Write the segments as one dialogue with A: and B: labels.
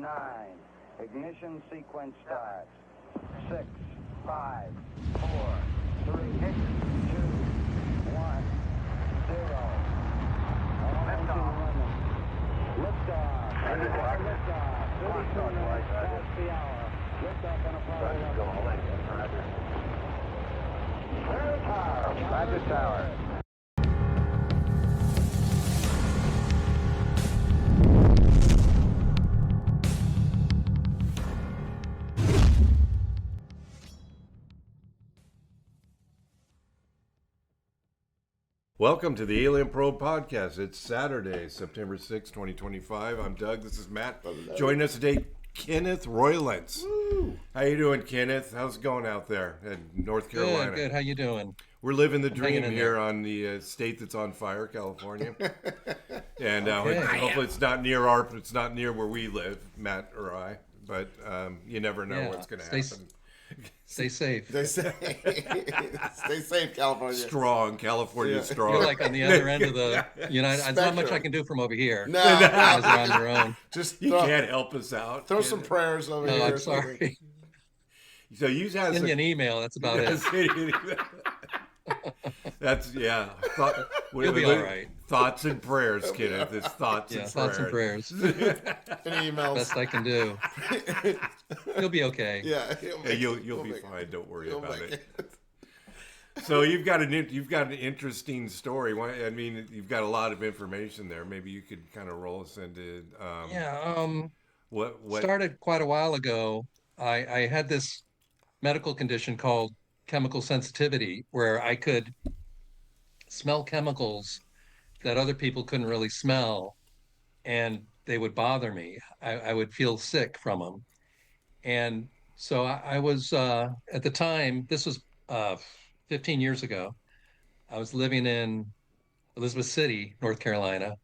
A: 9. Ignition sequence starts. 6, 5, 4, 3, 2, 1, 0.
B: Liftoff.
A: Liftoff. Liftoff. 32 minutes past the hour. Liftoff on Apollo 11. Clear tower. Roger tower.
C: Welcome to the Alien Probe Podcast. It's Saturday, September 6, 2025. I'm Doug. This is Matt. Joining us today, Kenneth Roylance.
D: Woo.
C: How you doing, Kenneth? How's it going out there in North Carolina?
D: Good. How you doing?
C: We're living the dream
D: in
C: here
D: there.
C: on the state that's on fire, California. And
D: Okay.
C: hopefully it's not near where we live, Matt or I. But you never know what's going to happen.
D: Stay safe.
C: They say,
D: Stay safe, California.
C: Strong, California strong.
D: You're like on the other end of the United. There's not much I can do from over here.
E: No,
D: You guys are on your own.
E: just
C: You can't help us out.
E: throw some prayers over here.
D: No, I'm
E: or something.
D: sorry.
C: So you had
D: Send me an email. That's about it.
C: That's
D: You'll be all right.
C: Thoughts and prayers, Kenneth. It's thoughts and
D: Thoughts and
C: prayers.
D: prayers.
E: Any emails?
D: Best I can do. You'll be okay.
E: Yeah,
C: You'll be fine. Don't worry
E: He'll
C: about
E: make
C: it. So you've got an interesting story. I mean, you've got a lot of information there. Maybe you could kind of roll us into what
D: Started quite a while ago. I had this medical condition called chemical sensitivity, where I could smell chemicals that other people couldn't really smell, and they would bother me. I would feel sick from them. And so I was, at the time, this was 15 years ago, I was living in Elizabeth City, North Carolina,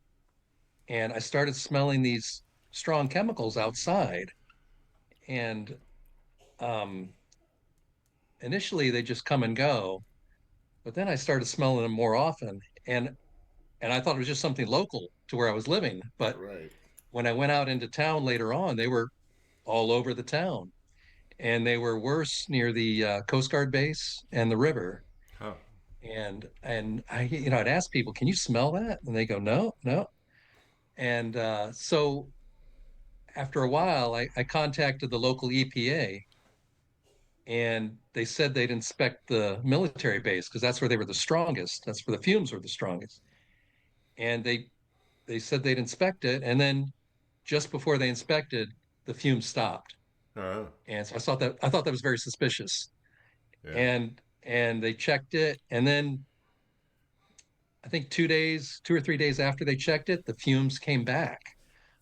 D: and I started smelling these strong chemicals outside. And initially they just come and go, but then I started smelling them more often. And I thought it was just something local to where I was living. But
E: Right.
D: when I went out into town later on, they were all over the town. And they were worse near the Coast Guard base and the river.
C: Huh.
D: And I'd ask people, "Can you smell that?" And they go, "No, no." And so after a while, I contacted the local EPA, and they said they'd inspect the military base because that's where they were the strongest. That's where the fumes were the strongest. And they said they'd inspect it, and then just before they inspected, the fumes stopped.
C: Oh,
D: And so I thought that was very suspicious.
C: yeah.
D: And they checked it, and then I think 2 or 3 days after they checked it, the fumes came back.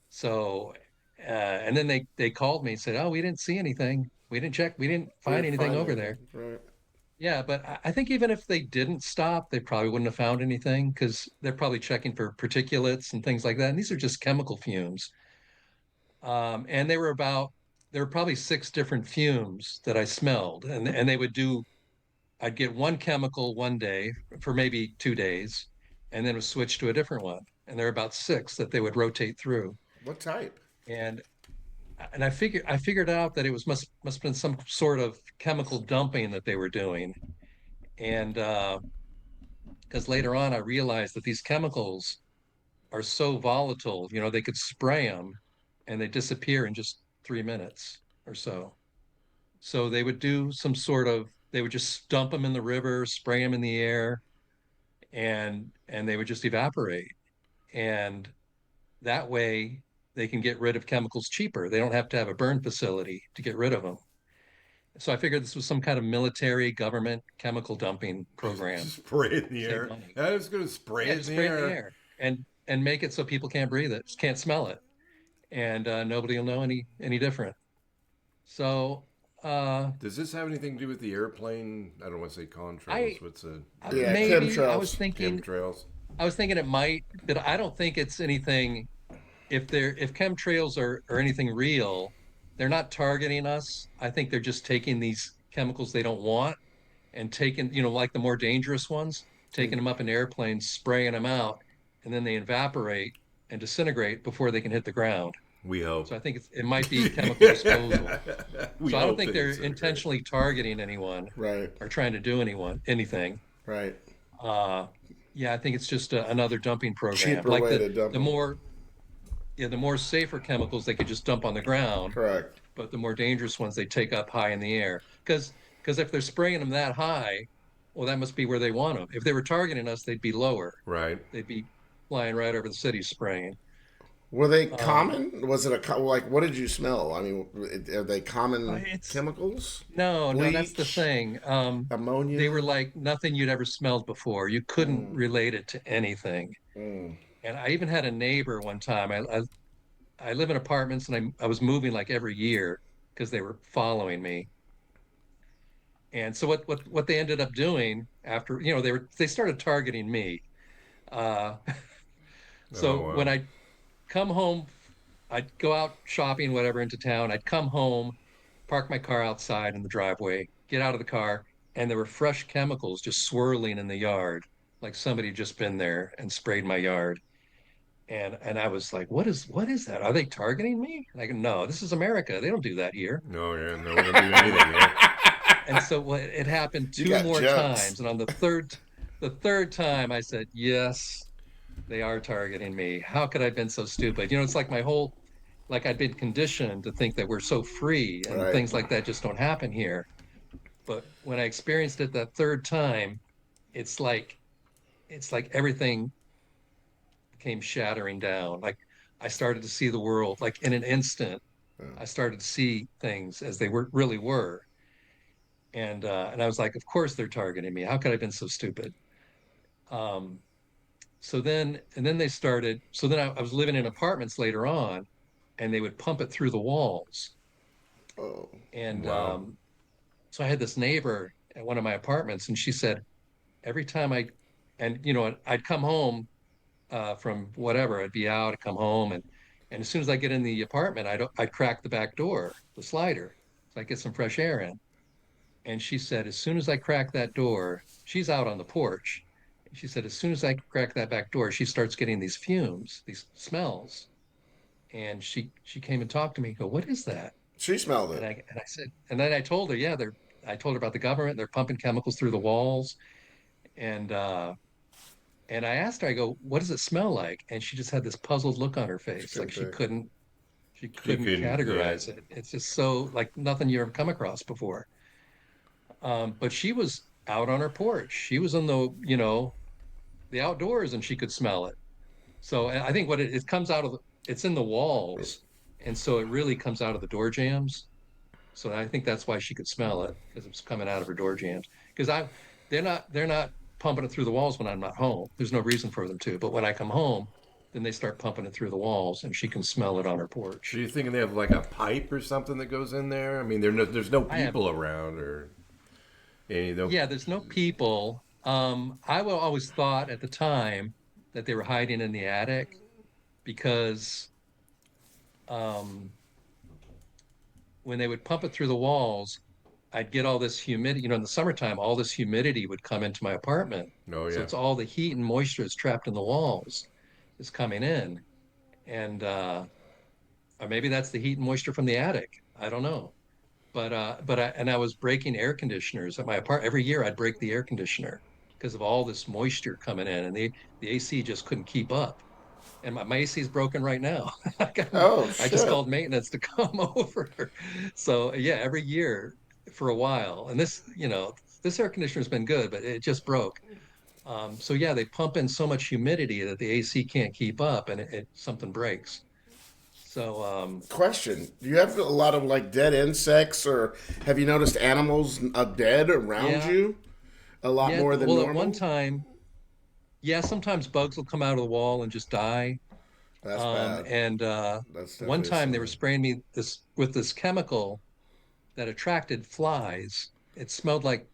D: So and then they called me and said, "Oh, we didn't see anything. We didn't check. We didn't find anything over there."
E: Right.
D: Yeah, but I think even if they didn't stop, they probably wouldn't have found anything because they're probably checking for particulates and things like that. And these are just chemical fumes. And there were probably 6 different fumes that I smelled, and I'd get one chemical one day for maybe 2 days, and then it would switch to a different one. And there were about 6 that they would rotate through.
E: What type?
D: And I figured out that it must have been some sort of chemical dumping that they were doing. And because later on I realized that these chemicals are so volatile, they could spray them and they disappear in just 3 minutes or so. So they would they would just dump them in the river, spray them in the air, and they would just evaporate. And that way they can get rid of chemicals cheaper. They don't have to have a burn facility to get rid of them. So I figured this was some kind of military government chemical dumping program.
C: Spray it in the
D: Save
C: air.
D: money.
C: I was going to spray it in
D: Spray
C: the
D: it in the
C: air.
D: air and make it so people can't breathe it, just can't smell it, and nobody will know any different. So
C: Does this have anything to do with the airplane? I don't want to say contrails. What's the
E: Yeah,
D: maybe
E: chemtrails.
D: I was thinking it might, but I don't think it's anything. If chemtrails are anything real, they're not targeting us. I think they're just taking these chemicals they don't want and taking, like the more dangerous ones, taking them up in airplanes, spraying them out, and then they evaporate and disintegrate before they can hit the ground.
C: We hope.
D: So I think it might be chemical disposal.
C: We
D: So I don't
C: hope
D: think
C: that
D: they're
C: it's okay.
D: intentionally targeting anyone
E: Right.
D: or trying to do anything.
E: Right.
D: Uh, yeah, I think it's just another dumping program.
E: Cheaper
D: Like
E: way to dump
D: the
E: them.
D: more yeah, the more safer chemicals they could just dump on the ground,
E: Correct.
D: but the more dangerous ones they take up high in the air. Because if they're spraying them that high, well, that must be where they want them. If they were targeting us, they'd be lower.
C: Right.
D: They'd be flying right over the city spraying.
E: Were they
D: Um,
E: common? Was it like what did you smell? I mean, are they common
D: it's
E: chemicals?
D: no, that's the
E: Bleach,
D: thing. They were
E: ammonia.
D: like nothing you'd ever smelled before. You couldn't
E: Mm,
D: relate it to anything.
E: mm.
D: And I even had a neighbor one time. I live in apartments and I was moving like every year because they were following me. And so what they ended up doing after, they started targeting me. Uh,
C: Oh
D: so when
C: wow.
D: I come home, I'd go out shopping, whatever, into town. I'd come home, park my car outside in the driveway, get out of the car, and there were fresh chemicals just swirling in the yard, like somebody had just been there and sprayed my yard. And I was like, what is that? Are they targeting me? Like, no, this is America. They don't do that here.
C: No, yeah, no, we don't do anything here.
D: And so it happened
E: You
D: two
E: got
D: more
E: jokes.
D: times. And on the third time I said, yes, they are targeting me. How could I have been so stupid? It's like like I'd been conditioned to think that we're so free and
E: Right.
D: things like that just don't happen here. But when I experienced it that third time, it's like everything came shattering down. Like I started to see the world like in an instant.
E: Yeah.
D: I started to see things as they really were. And I was like, of course they're targeting me. How could I have been so stupid? Um, and then they started. So then I was living in apartments later on, and they would pump it through the walls.
E: Oh.
D: And
C: Wow.
D: so I had this neighbor at one of my apartments, and she said every time I'd come home from whatever, I'd be out, I'd come home, and as soon as I get in the apartment, I'd crack the back door, the slider, so I get some fresh air in. And she said, as soon as I crack that door, she's out on the porch. She said, as soon as I crack that back door, she starts getting these fumes, these smells. And she came and talked to me, go, what is that?
E: She smelled
D: And
E: it.
D: I said, and then I told her, yeah, I told her about the government, they're pumping chemicals through the walls. And and I asked her, I go, what does it smell like? And she just had this puzzled look on her
E: She
D: face, like
E: couldn't pick.
D: she
C: She
D: couldn't
C: couldn't. Yeah.
D: categorize it. It's just so like nothing you ever come across before. But she was out on her porch. She was in the outdoors and she could smell it. So I think it comes out of it's in the walls. And so it really comes out of the door jams. So I think that's why she could smell it because it was coming out of her door jams. Because they're not pumping it through the walls when I'm not home. There's no reason for them to. But when I come home, then they start pumping it through the walls and she can smell it on her
C: So
D: porch.
C: you thinking they have like a pipe or something that goes in there? I mean, there's no
D: I have
C: people around or any. No.
D: Yeah, there's no people. I will always thought at the time that they were hiding in the attic because um, when they would pump it through the walls, I'd get all this humidity. In the summertime, all this humidity would come into my apartment.
C: No.
D: So
C: Yeah.
D: it's all the heat and moisture that's trapped in the walls is coming in. And or maybe that's the heat and moisture from the attic. I don't know. But I was breaking air conditioners at my apartment. Every year I'd break the air conditioner because of all this moisture coming in, and the AC just couldn't keep up. And my AC is broken right now.
E: Oh
D: I just
E: shit.
D: called maintenance to come over. So yeah, every year for a while. And this air conditioner's been good, but it just broke. So yeah, they pump in so much humidity that the AC can't keep up, and something breaks. So
E: Question: Do you have a lot of like dead insects, or have you noticed animals dead around
D: yeah,
E: you? A lot
D: yeah.
E: more than
D: Well, at one
E: normal.
D: time, yeah, sometimes bugs will come out of the wall and just die.
E: That's bad.
D: And
E: That's
D: one
E: definitely a
D: time they were
E: sign.
D: spraying me with this chemical that attracted flies. It smelled like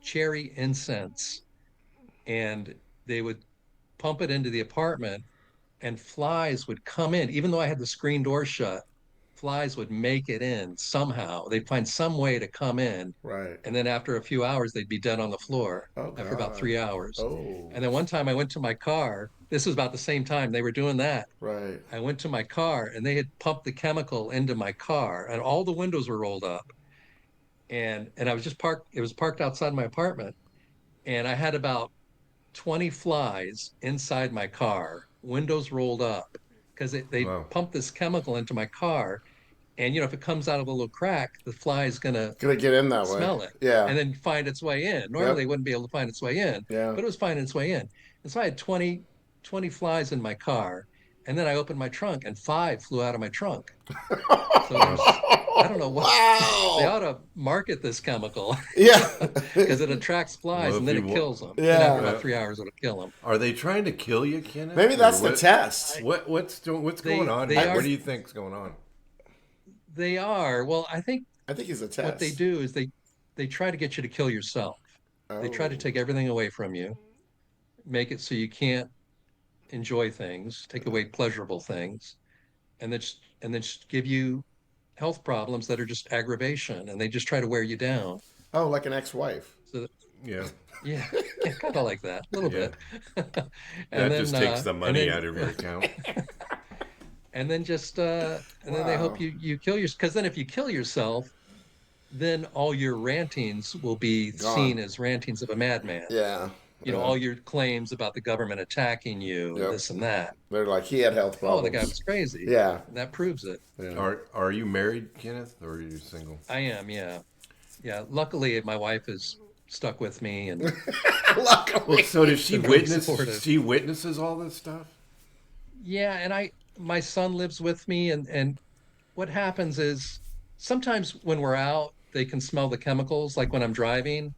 D: cherry incense, and they would pump it into the apartment, and flies would come in, even though I had the screen door shut. flies would make it in somehow. They'd find some way to come in.
E: Right.
D: And then after a few hours, they'd be dead on the floor
E: Oh
D: after about
E: God.
D: 3 hours.
E: Oh.
D: And then one time I went to my car. This was about the same time they were doing that.
E: Right.
D: I went to my car and they had pumped the chemical into my car and all the windows were rolled up. And I was just parked, it was parked outside my apartment. And I had about 20 flies inside my car, windows rolled up, because they
C: Wow.
D: pumped this chemical into my car. And if it comes out of a little crack, the fly is gonna
E: Gonna get in that way.
D: smell it
E: Yeah.
D: and then find its way in.
E: Yep.
D: Normally it wouldn't be able to find its way in,
E: Yeah.
D: but it was finding its way in. And so I had 20 flies in my car. And then I opened my trunk and 5 flew out of my trunk. So I don't know what they ought
E: Wow.
D: to market this chemical
E: Yeah.
D: because it attracts flies
C: Well,
D: and
C: if
D: then
C: you
D: it kills them.
E: Yeah.
D: And after about 3 hours, it'll kill them.
C: Are they trying to kill you, Kenneth?
E: Maybe
C: Or
E: that's the
C: what-
E: test.
C: What's
D: They-
C: going on?
D: they
C: Here?
D: are-
C: What do you think's going on?
D: They are. Well, I think
E: I think it's a test.
D: what they do is they try to get you to kill yourself. They try to
E: Oh.
D: take everything away from you, make it so you can't enjoy things, take away pleasurable things, and then just give you health problems that are just aggravation, and they just try to wear you down.
E: Oh, like an ex-wife.
D: So
C: Yeah,
D: yeah, kind of like that, a little
C: Yeah.
D: bit.
C: that
D: And
C: just takes the
D: and
C: money
D: then-
C: out of your account.
D: and then then they hope
E: Wow.
D: you kill yourself, because then if you kill yourself, then all your rantings will be
E: Gone.
D: seen as rantings of a madman.
E: Yeah.
D: All your claims about the government attacking you,
E: Yep.
D: and this and that.
E: They're like, he had health
D: Oh,
E: problems.
D: the guy was crazy.
E: Yeah.
D: And that proves it.
E: Yeah.
C: Are you married, Kenneth, or are you single?
D: I am, yeah. Yeah. Luckily, my wife is stuck with me, and
E: Luckily.
C: Well, so does she
D: Been really
C: witness?
D: supportive.
C: She witnesses all this stuff.
D: yeah, and my son lives with me, and what happens is sometimes when we're out, they can smell the chemicals, like when I'm driving.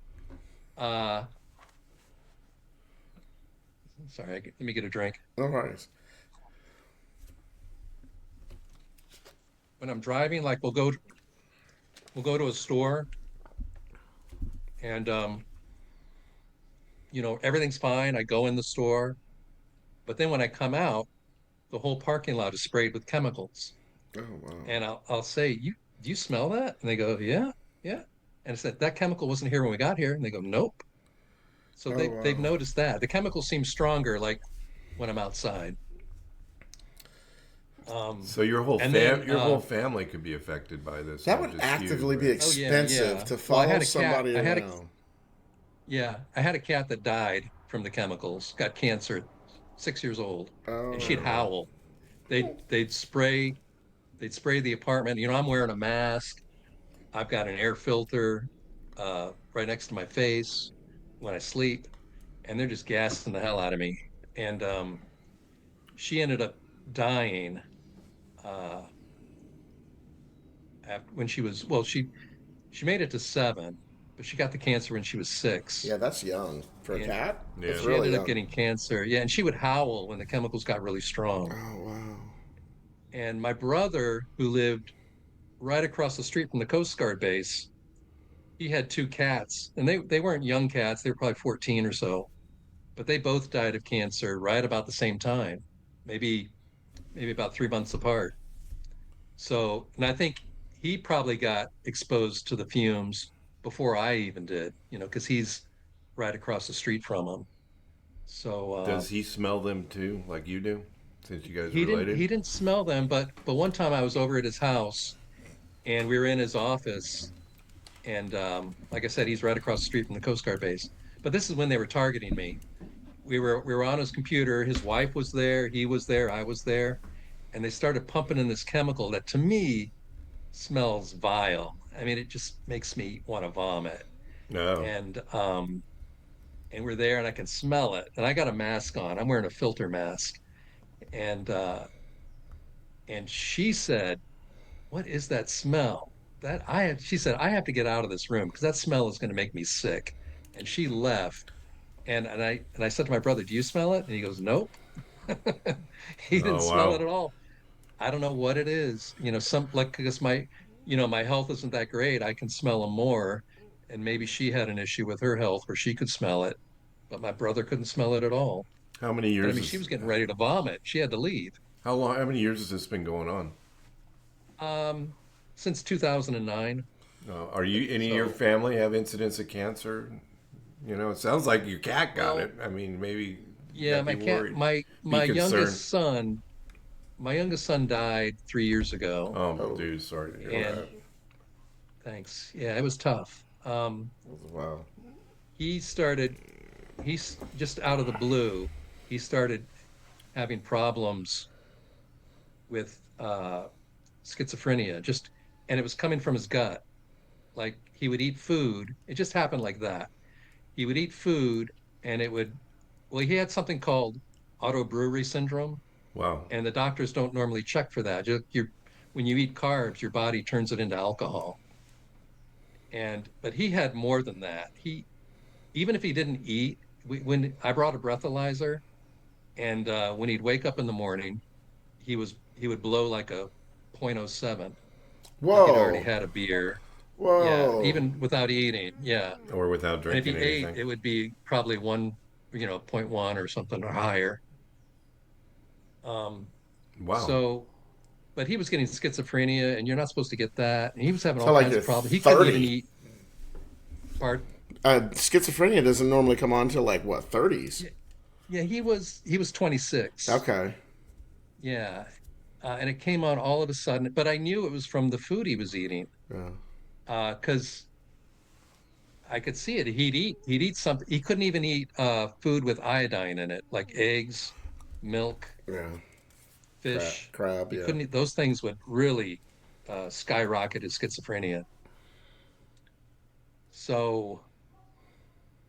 D: Sorry, let me get a drink.
E: No worries.
D: When I'm driving, like we'll go to a store, and everything's fine. I go in the store, but then when I come out, the whole parking lot is sprayed with chemicals.
E: Oh, wow.
D: And I'll say, do you smell that? And they go, yeah, yeah. And I said, that chemical wasn't here when we got here. And they go, nope. So
E: Oh,
D: they've
E: wow.
D: noticed that. The chemicals seem stronger, like when I'm outside.
C: So your whole
D: And then,
C: whole family could be affected by this.
E: That
C: not
E: would
C: just you,
E: actively be
C: right?
E: expensive
D: yeah.
E: to
D: Well, I
E: follow
D: had a cat.
E: somebody
D: I had a-
E: around.
D: Yeah, I had a cat that died from the chemicals, got cancer, 6 years old,
E: Oh,
D: and she'd howl. They'd spray the apartment. I'm wearing a mask. I've got an air filter right next to my face when I sleep, and they're just gassing the hell out of me. And she ended up dying when she was, well, she made it to 7, but she got the cancer when she was 6.
E: Yeah, that's young. For a
D: Yeah.
E: cat?
C: Yeah.
E: That's
D: She
E: really
D: ended
E: young.
D: up getting cancer. Yeah, and she would howl when the chemicals got really strong.
E: Oh, wow.
D: And my brother, who lived right across the street from the Coast Guard base, he had 2 cats, and they weren't young cats. They were probably 14 or so, but they both died of cancer right about the same time, maybe about 3 months apart. So, and I think he probably got exposed to the fumes before I even did, because he's right across the street from them. So
C: Does he smell them too, like you do, since you guys
D: he
C: are related?
D: didn't smell them, but one time I was over at his house, and we were in his office, and like I said, he's right across the street from the Coast Guard base. But this is when they were targeting me. We were on his computer. His wife was there. He was there. I was there, and they started pumping in this chemical that to me smells vile. I mean, it just makes me want to vomit.
C: No.
D: And we're there, and I can smell it. And I got a mask on. I'm wearing a filter mask, and she said, "What is that smell?" She said, "I have to get out of this room because that smell is going to make me sick." And she left. And I said to my brother, "Do you smell it?" And he goes, "Nope." He didn't smell
C: wow.
D: it at all. I don't know what it is. Because my health isn't that great. I can smell them more. And maybe she had an issue with her health where she could smell it, but my brother couldn't smell it at all.
C: How many
D: And
C: years?
D: I mean, she was getting ready to vomit. She had to leave.
C: How long? How many years has this been going on?
D: Since 2009.
C: Are you any of your family have incidents of cancer? It sounds like your cat got
D: Well,
C: it. I mean, maybe you got
D: yeah,
C: to be
D: my cat,
C: worried,
D: my
C: be
D: my
C: concerned.
D: youngest son died 3 years ago,
C: Oh,
E: Oh,
C: dude, sorry to hear
D: and
C: that.
D: thanks. Yeah, it was tough.
E: wow.
D: He started, he's just out of the blue. He started having problems with schizophrenia, and it was coming from his gut. Like he would eat food. It just happened like that. He would eat food, and well, he had something called autobrewery syndrome,
C: Wow.
D: and the doctors don't normally check for that. When you eat carbs, your body turns it into alcohol. But he had more than that. Even if he didn't eat, when I brought a breathalyzer, and when he'd wake up in the morning, he would blow like a .07, like he'd already
E: Whoa.
D: had a beer. Yeah,
E: Whoa.
D: even without eating. Yeah,
C: Or without
D: and if
C: drinking
D: he ate,
C: anything.
D: it would be probably .1 or something or higher. Um,
C: Wow.
D: so, but he was getting schizophrenia, and you're not supposed to get that. And he was having
E: So
D: all
E: like
D: kinds
E: a
D: of problems. He couldn't even
E: 30.
D: eat part.
E: Schizophrenia doesn't normally come on till like what, 30s?
D: Yeah, yeah, he was 26.
E: Okay.
D: Yeah, and it came on all of a sudden. But I knew it was from the food he was eating,
E: Yeah.
D: because I could see it. He'd eat something. He couldn't even eat food with iodine in it, like eggs, milk,
E: Yeah.
D: fish.
E: Crab,
D: He
E: yeah.
D: couldn't eat those things would really skyrocket his schizophrenia. So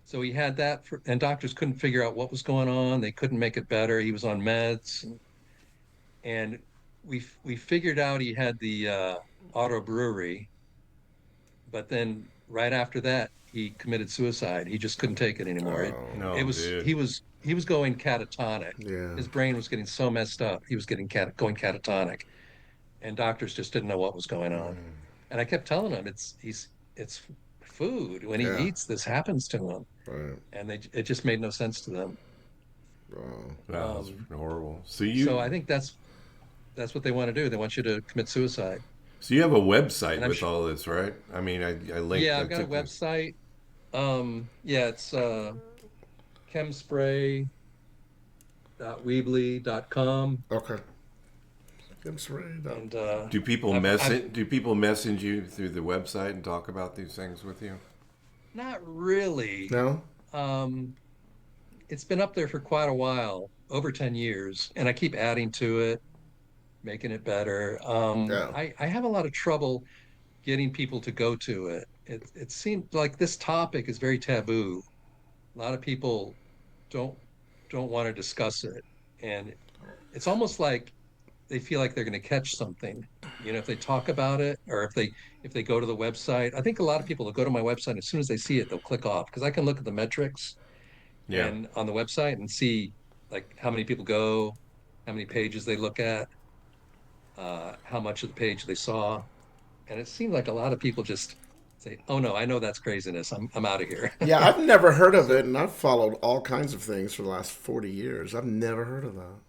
D: so he had that and doctors couldn't figure out what was going on. They couldn't make it better. He was on meds, and we figured out he had the auto brewery, but then right after that he committed suicide. He just couldn't take it anymore. It
C: No,
D: was
C: dude.
D: he was going catatonic.
E: Yeah.
D: His brain was getting so messed up. He was going catatonic, and doctors just didn't know what was going on. And I kept telling him it's food. When he
E: Yeah.
D: eats, this happens to him,
E: Right.
D: and it just made no sense to them.
E: Wow.
C: Wow, that's
D: Um,
C: horrible.
D: so I think that's what they want to do. They want you to commit suicide.
C: So you have a website
D: And I'm
C: with all this, right? I mean, I linked.
D: yeah,
C: I
D: I've got a
C: took the.
D: website. Yeah, it's chemspray.weebly.com.
E: Okay. I'm sorry.
D: And
C: Do people
D: I've
C: Do people message you through the website and talk about these things with you?
D: not really.
E: No?
D: Um, it's been up there for quite a while, over 10 years, and I keep adding to it, making it better.
E: Yeah.
D: I have a lot of trouble getting people to go to it. It seems like this topic is very taboo. A lot of people don't don't want to discuss it, and it's almost like they feel like they're going to catch something. If they talk about it, or if they go to the website. I think a lot of people will go to my website, as soon as they see it, they'll click off, because I can look at the metrics
C: Yeah.
D: and on the website and see like how many people go, how many pages they look at, how much of the page they saw. And it seemed like a lot of people just say, "Oh no, I know that's craziness. I'm out of here."
E: Yeah, I've never heard of
D: So
E: it, and I've followed all kinds of things for the last 40 years. I've never heard of that.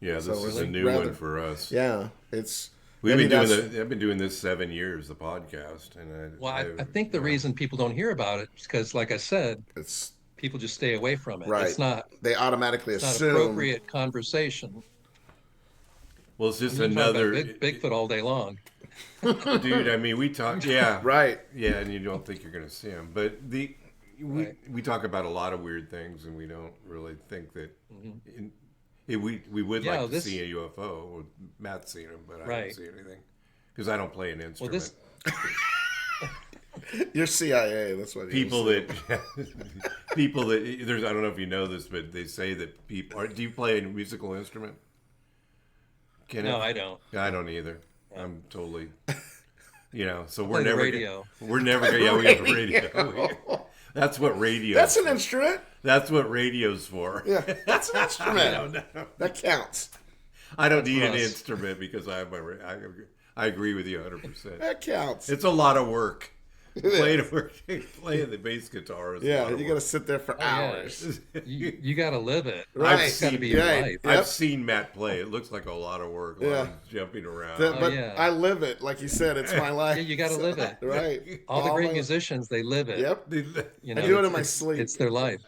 C: Yeah, this
E: So
C: is a
E: really
C: new
E: rather-
C: one for us.
E: Yeah, it's.
C: We've
E: maybe
C: been doing
E: that's-
C: I've been doing this 7 years, the podcast, and
D: well, I think the reason people don't hear about it is because, like I said,
E: It's
D: people just stay away from it.
E: right. They automatically
D: It's not
E: assume.
D: appropriate conversation.
C: well, it's
D: I
C: just
D: mean, you talk about
C: another
D: Bigfoot all day long.
C: dude. I mean, we talk, yeah,
E: Right.
C: yeah, and you don't think you're going to see them, but
D: Right.
C: we talk about a lot of weird things, and we don't really think that.
D: Mhm.
C: We would
D: Yeah,
C: like to see a UFO. Well, Matt's seen them, but I don't
D: Right.
C: see anything because I don't play an
D: Well,
C: instrument.
E: You're CIA. That's what
C: People that people that there's I don't know if you know this, but they say that people. Do you play a musical instrument? Kenneth?
D: No, I don't.
C: I don't either. I'm totally, so
D: Play
C: we're
D: the
C: never
D: radio.
C: We're never gonna. Yeah, we got the radio. That's what radio.
E: That's an instrument.
C: That's what radio's for.
E: Yeah, that's an instrument.
C: I don't know.
E: That counts.
C: I don't need
D: for
C: an
D: us.
C: instrument because I have my. I agree with you 100%.
E: That counts.
C: It's a lot of work. playing the bass guitar is a
E: Yeah,
C: lot of
E: you got to
C: work.
E: sit there for
D: Oh, yeah.
E: hours.
D: You got to live it.
E: Right.
D: It's got to be your
E: Right.
D: life.
E: Yep.
C: I've seen Matt play. It looks like a lot of work. A lot of jumping around.
E: But
D: yeah.
E: I live it, like you said. It's my life.
D: Yeah, you got to live it.
E: Right.
D: All the great
E: my-
D: musicians, they live it.
E: Yep.
D: You
E: I
D: know,
E: do it in my
D: it's-
E: sleep.
D: It's their life.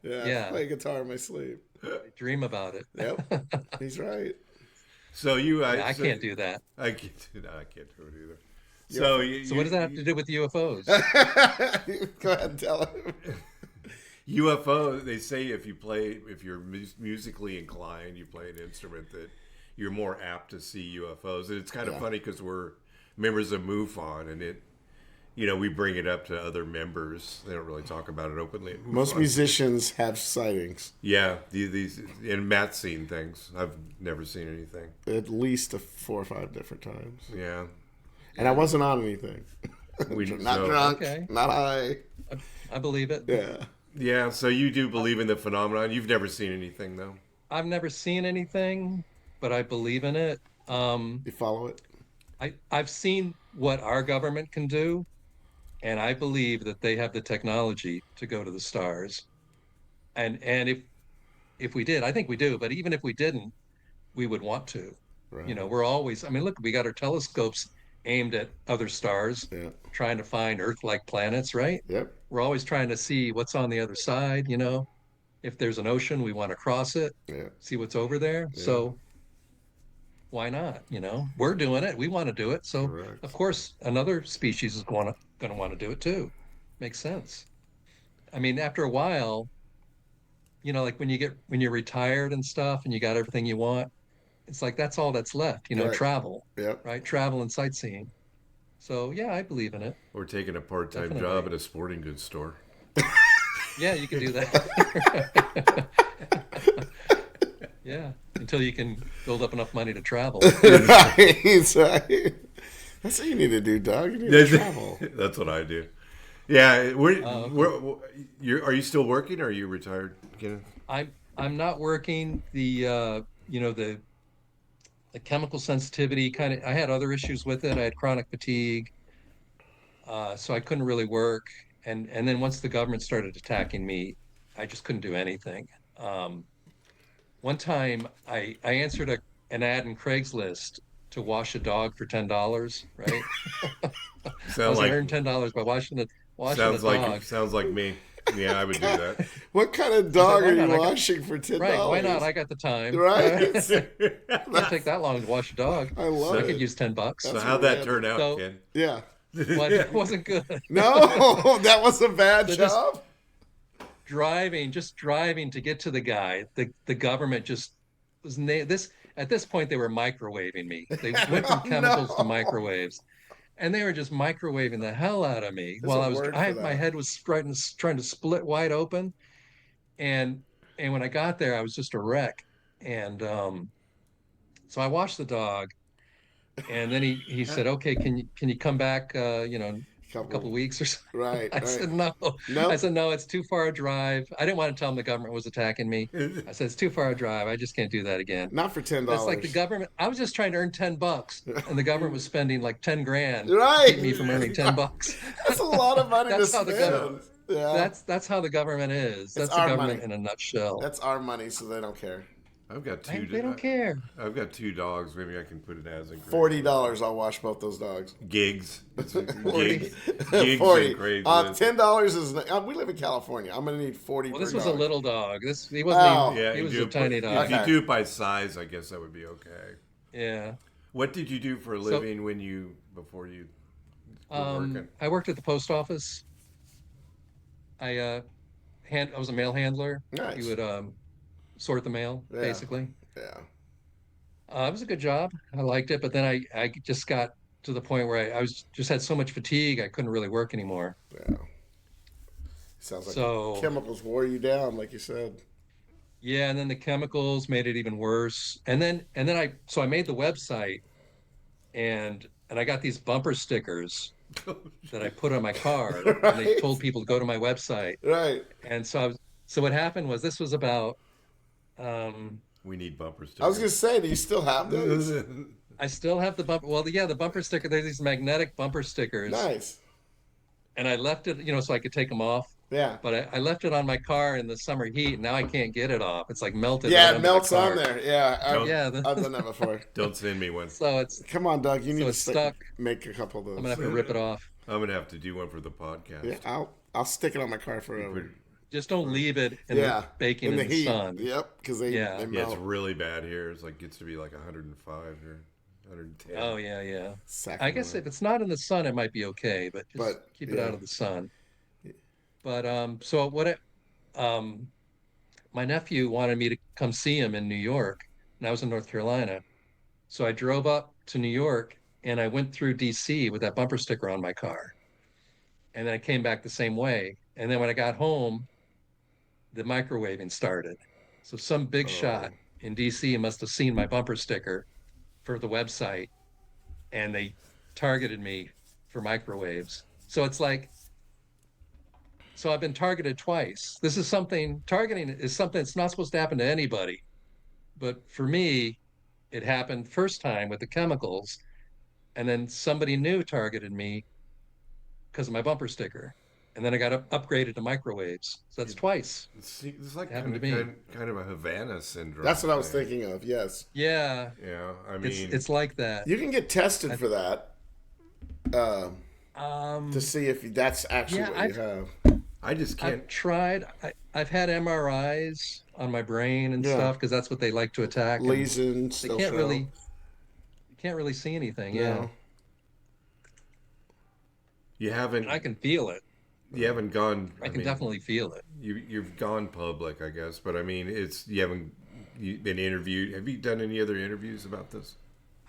E: Yeah.
D: Yeah.
E: I play guitar in my sleep.
D: They dream about it.
E: Yep. He's right.
C: So you,
D: I can't do that.
C: I can't. No, I can't do it either. So
D: So what does that have to do with UFOs?
E: Go ahead and tell him.
C: UFO? They say if you're musically inclined, you play an instrument, that you're more apt to see UFOs. And it's kind of funny because we're members of MUFON, and we bring it up to other members. They don't really talk about it openly at MUFON.
E: Most musicians have sightings.
C: Yeah, these and Matt's seen things. I've never seen anything.
E: At least 4 or 5 different times.
C: Yeah.
E: And I wasn't on anything. Not drunk,
D: Okay.
E: not high.
D: I believe it.
E: Yeah.
C: Yeah, so you do believe in the phenomenon. You've never seen anything, though.
D: I've never seen anything, but I believe in it.
E: You follow it?
D: I've seen what our government can do, and I believe that they have the technology to go to the stars. And if we did, I think we do, but even if we didn't, we would want to.
E: Right.
D: You know, we're always, I mean, look, we got our telescopes aimed at other stars,
E: Yeah.
D: trying to find Earth-like planets, right?
E: Yep.
D: We're always trying to see what's on the other side, you know. If there's an ocean, we want to cross it,
E: Yeah.
D: see what's over there.
E: Yeah.
D: So why not? You know, we're doing it. We want to do it. So
E: Correct.
D: of course, another species is going to want to do it too. Makes sense. I mean, after a while, you know, like when you're retired and stuff, and you got everything you want, it's like that's all that's left. You know,
E: Right.
D: travel,
E: Yep.
D: right? Travel and sightseeing. So yeah, I believe in it.
C: Or taking a part-time
D: Definitely.
C: job at a sporting goods store.
D: Yeah, you can do that. Yeah, until you can build up enough money to travel.
E: Right. Right. That's what you need to do, dog. You need to travel.
C: That's what I do. Yeah,
D: Okay.
C: are you still working, or are you retired, Kenneth?
D: I'm not working. The chemical sensitivity kind of. I had other issues with it. I had chronic fatigue, so I couldn't really work. And then once the government started attacking me, I just couldn't do anything. One time, I answered an ad in Craigslist to wash a dog for $10. Right? I was gonna earn $10 by washing a dog.
C: Sounds like me. Yeah, I would do that.
E: What kind of dog
D: why
E: are you
D: not?
E: washing for $10?
D: Right? Why not? I got the time.
E: Right?
D: It doesn't take that long to wash a dog.
E: I love
D: I
E: it.
D: could use $10.
C: So
E: That's
C: how'd that
E: rad.
C: turn out,
D: So-
C: Ken?
E: Yeah.
D: Well, it wasn't good.
E: No, that was a bad
D: So just-
E: job.
D: Just driving to get to the guy. The government just was this. At this point, they were microwaving me. They went from chemicals to microwaves, and they were just microwaving the hell out of me.
E: There's
D: While
E: a
D: I was,
E: word for
D: my
E: that.
D: head was trying to split wide open, and when I got there, I was just a wreck. And so I washed the dog, and then he said, "Okay, can you come back? A couple weeks or so."
E: Right.
D: I said no.
E: Nope.
D: I said no. It's too far a drive. I didn't want to tell them the government was attacking me. I said it's too far a drive. I just can't do that again.
E: Not for $10.
D: That's like the government. I was just trying to earn $10, and the government was spending like 10 grand
E: Right.
D: to keep me from earning $10.
E: That's a lot of money to
D: That's how the
E: spend.
D: government-
E: Yeah.
D: That's how the government is. That's the
E: our
D: government
E: money.
D: in a nutshell.
E: That's our money, so they don't care.
C: I've got
D: They don't care.
C: I've got 2 dogs. Maybe I can put it as in
E: $40, I'll wash both those dogs.
C: gigs.
E: 40.
C: Gigs
E: 40.
C: and Craigslist.
E: $10 is. We live in California. I'm gonna need 40.
D: Well,
E: per
D: this was
E: dog.
D: a little dog. He wasn't.
E: Oh.
D: Even,
C: Yeah,
D: he
C: you
D: was
C: do
D: a tiny
C: If
D: dog.
C: you
E: Okay.
C: do it by size, I guess that would be okay.
D: Yeah.
C: What did you do for a living before you were working?
D: I worked at the post office. I was a mail handler.
E: Nice.
D: You would sort the mail,
E: Yeah.
D: basically.
E: Yeah.
D: It was a good job. I liked it, but then I just got to the point where I just had so much fatigue I couldn't really work anymore.
E: Yeah. Sounds like
D: So-
E: chemicals wore you down, like you said.
D: Yeah, and then the chemicals made it even worse. And then I made the website, and I got these bumper stickers that I put on my car, and they told people to go to my website.
E: Right.
D: And so what happened was this was about.
C: We need bumper stickers.
E: I was gonna say, do you still have those?
D: I still have the bumper. Well, yeah, the bumper sticker. There's these magnetic bumper stickers.
E: Nice.
D: and I left it, so I could take them off.
E: Yeah.
D: But I left it on my car in the summer heat, and now I can't get it off. It's like melted
E: Yeah,
D: right
E: it
D: onto my
E: melts on
D: car.
E: there. Yeah,
C: Don't
D: Yeah,
E: I've done that before.
C: don't send me one.
D: so it's
E: Come on, Doug. You need
D: so
E: to
D: it's stuck.
E: make a couple of
D: I'm gonna
E: those.
D: have to rip it off.
C: I'm gonna have to do one for the podcast.
E: Yeah, I'll stick it on my car forever.
D: Just don't leave it in
E: Yeah,
D: the baking in the
E: heat.
D: sun.
E: Yep, because they
D: Yeah.
E: they
C: Yeah,
E: melt.
C: it's really bad here. It's like gets to be like 105 here, 110.
D: Oh yeah, yeah.
E: Sack
D: I
E: them
D: guess
E: up.
D: if it's not in the sun, it might be okay, but just
E: But,
D: keep it
E: yeah.
D: out of the sun. But so um, my nephew wanted me to come see him in New York, and I was in North Carolina. So I drove up to New York and I went through DC with that bumper sticker on my car. And then I came back the same way. And then when I got home, the microwaving started. So some big
E: Oh.
D: shot in DC must have seen my bumper sticker for the website, and they targeted me for microwaves. So it's like, so I've been targeted twice. Targeting is something that's not supposed to happen to anybody. But for me, it happened first time with the chemicals, and then somebody new targeted me because of my bumper sticker. And then I got upgraded to microwaves. So that's twice.
C: It's like
D: It happened
C: kind
D: to
C: of,
D: me.
C: kind of a Havana syndrome.
E: That's what I was
C: thing.
E: thinking of. Yes,
D: Yeah,
C: Yeah, I
D: it's
C: mean,
D: it's like that.
E: you can get tested for that to see if that's actually
D: Yeah,
E: what you have.
C: I just can't.
D: I've tried. I've had MRIs on my brain and
E: Yeah.
D: stuff because that's what they like to attack. And
E: Lesions.
D: they
E: they'll
D: can't
E: show.
D: really, you can't really see anything. Yeah,
E: No.
C: You haven't.
D: and I can feel it.
C: You haven't gone.
D: I can
C: mean,
D: definitely feel it.
C: You've gone public, I guess, but I mean, you haven't been interviewed. Have you done any other interviews about this?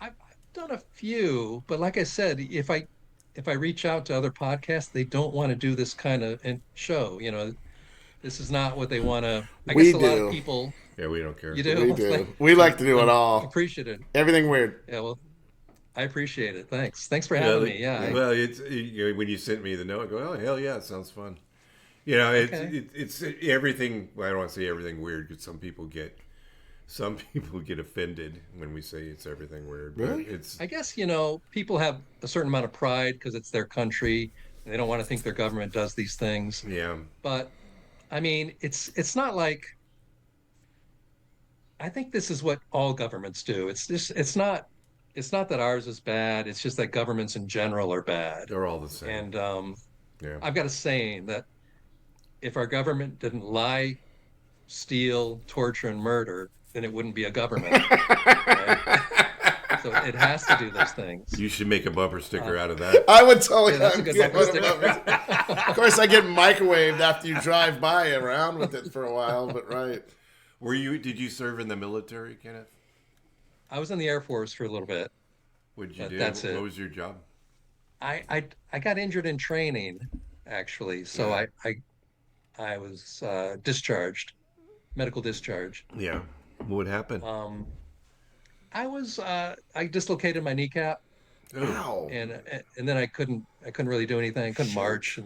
D: I've done a few, but like I said, if I reach out to other podcasts, they don't want to do this kind of show. This is not what they want to. I
E: We
D: guess a lot
E: do.
D: of people.
C: Yeah, we don't care.
D: You do.
E: We do. We like to do it all.
D: Appreciate it.
E: Everything weird.
D: Yeah, well, I appreciate it. Thanks for
C: Yeah,
D: having me. Yeah,
C: well, when you sent me the note, I go, oh hell yeah, it sounds fun. It's
D: Okay.
C: it's everything. Well, I don't want to say everything weird because some people get offended when we say it's everything weird. But
E: Really?
C: it's
D: I guess people have a certain amount of pride because it's their country. And they don't want to think their government does these things.
C: yeah.
D: But I mean, it's not like. I think this is what all governments do. It's not that ours is bad. It's just that governments in general are bad.
C: They're all the same.
D: And
C: Yeah.
D: I've got a saying that if our government didn't lie, steal, torture, and murder, then it wouldn't be a government. Right? So it has to do those things.
C: You should make a bumper sticker out of that.
E: I would totally.
D: Yeah, that's a good
E: get
D: bumper
E: one of those. Of course, I get microwaved after you drive by around with it for a while, but right.
C: Did you serve in the military, Kenneth?
D: I was in the Air Force for a little bit.
C: What'd you
D: But
C: do?
D: that's
C: What
D: it.
C: was your job?
D: I got injured in training, actually. So I was discharged, medical discharge.
C: Yeah. What happened?
D: I dislocated my kneecap,
E: Wow.
D: and then I couldn't really do anything. I couldn't march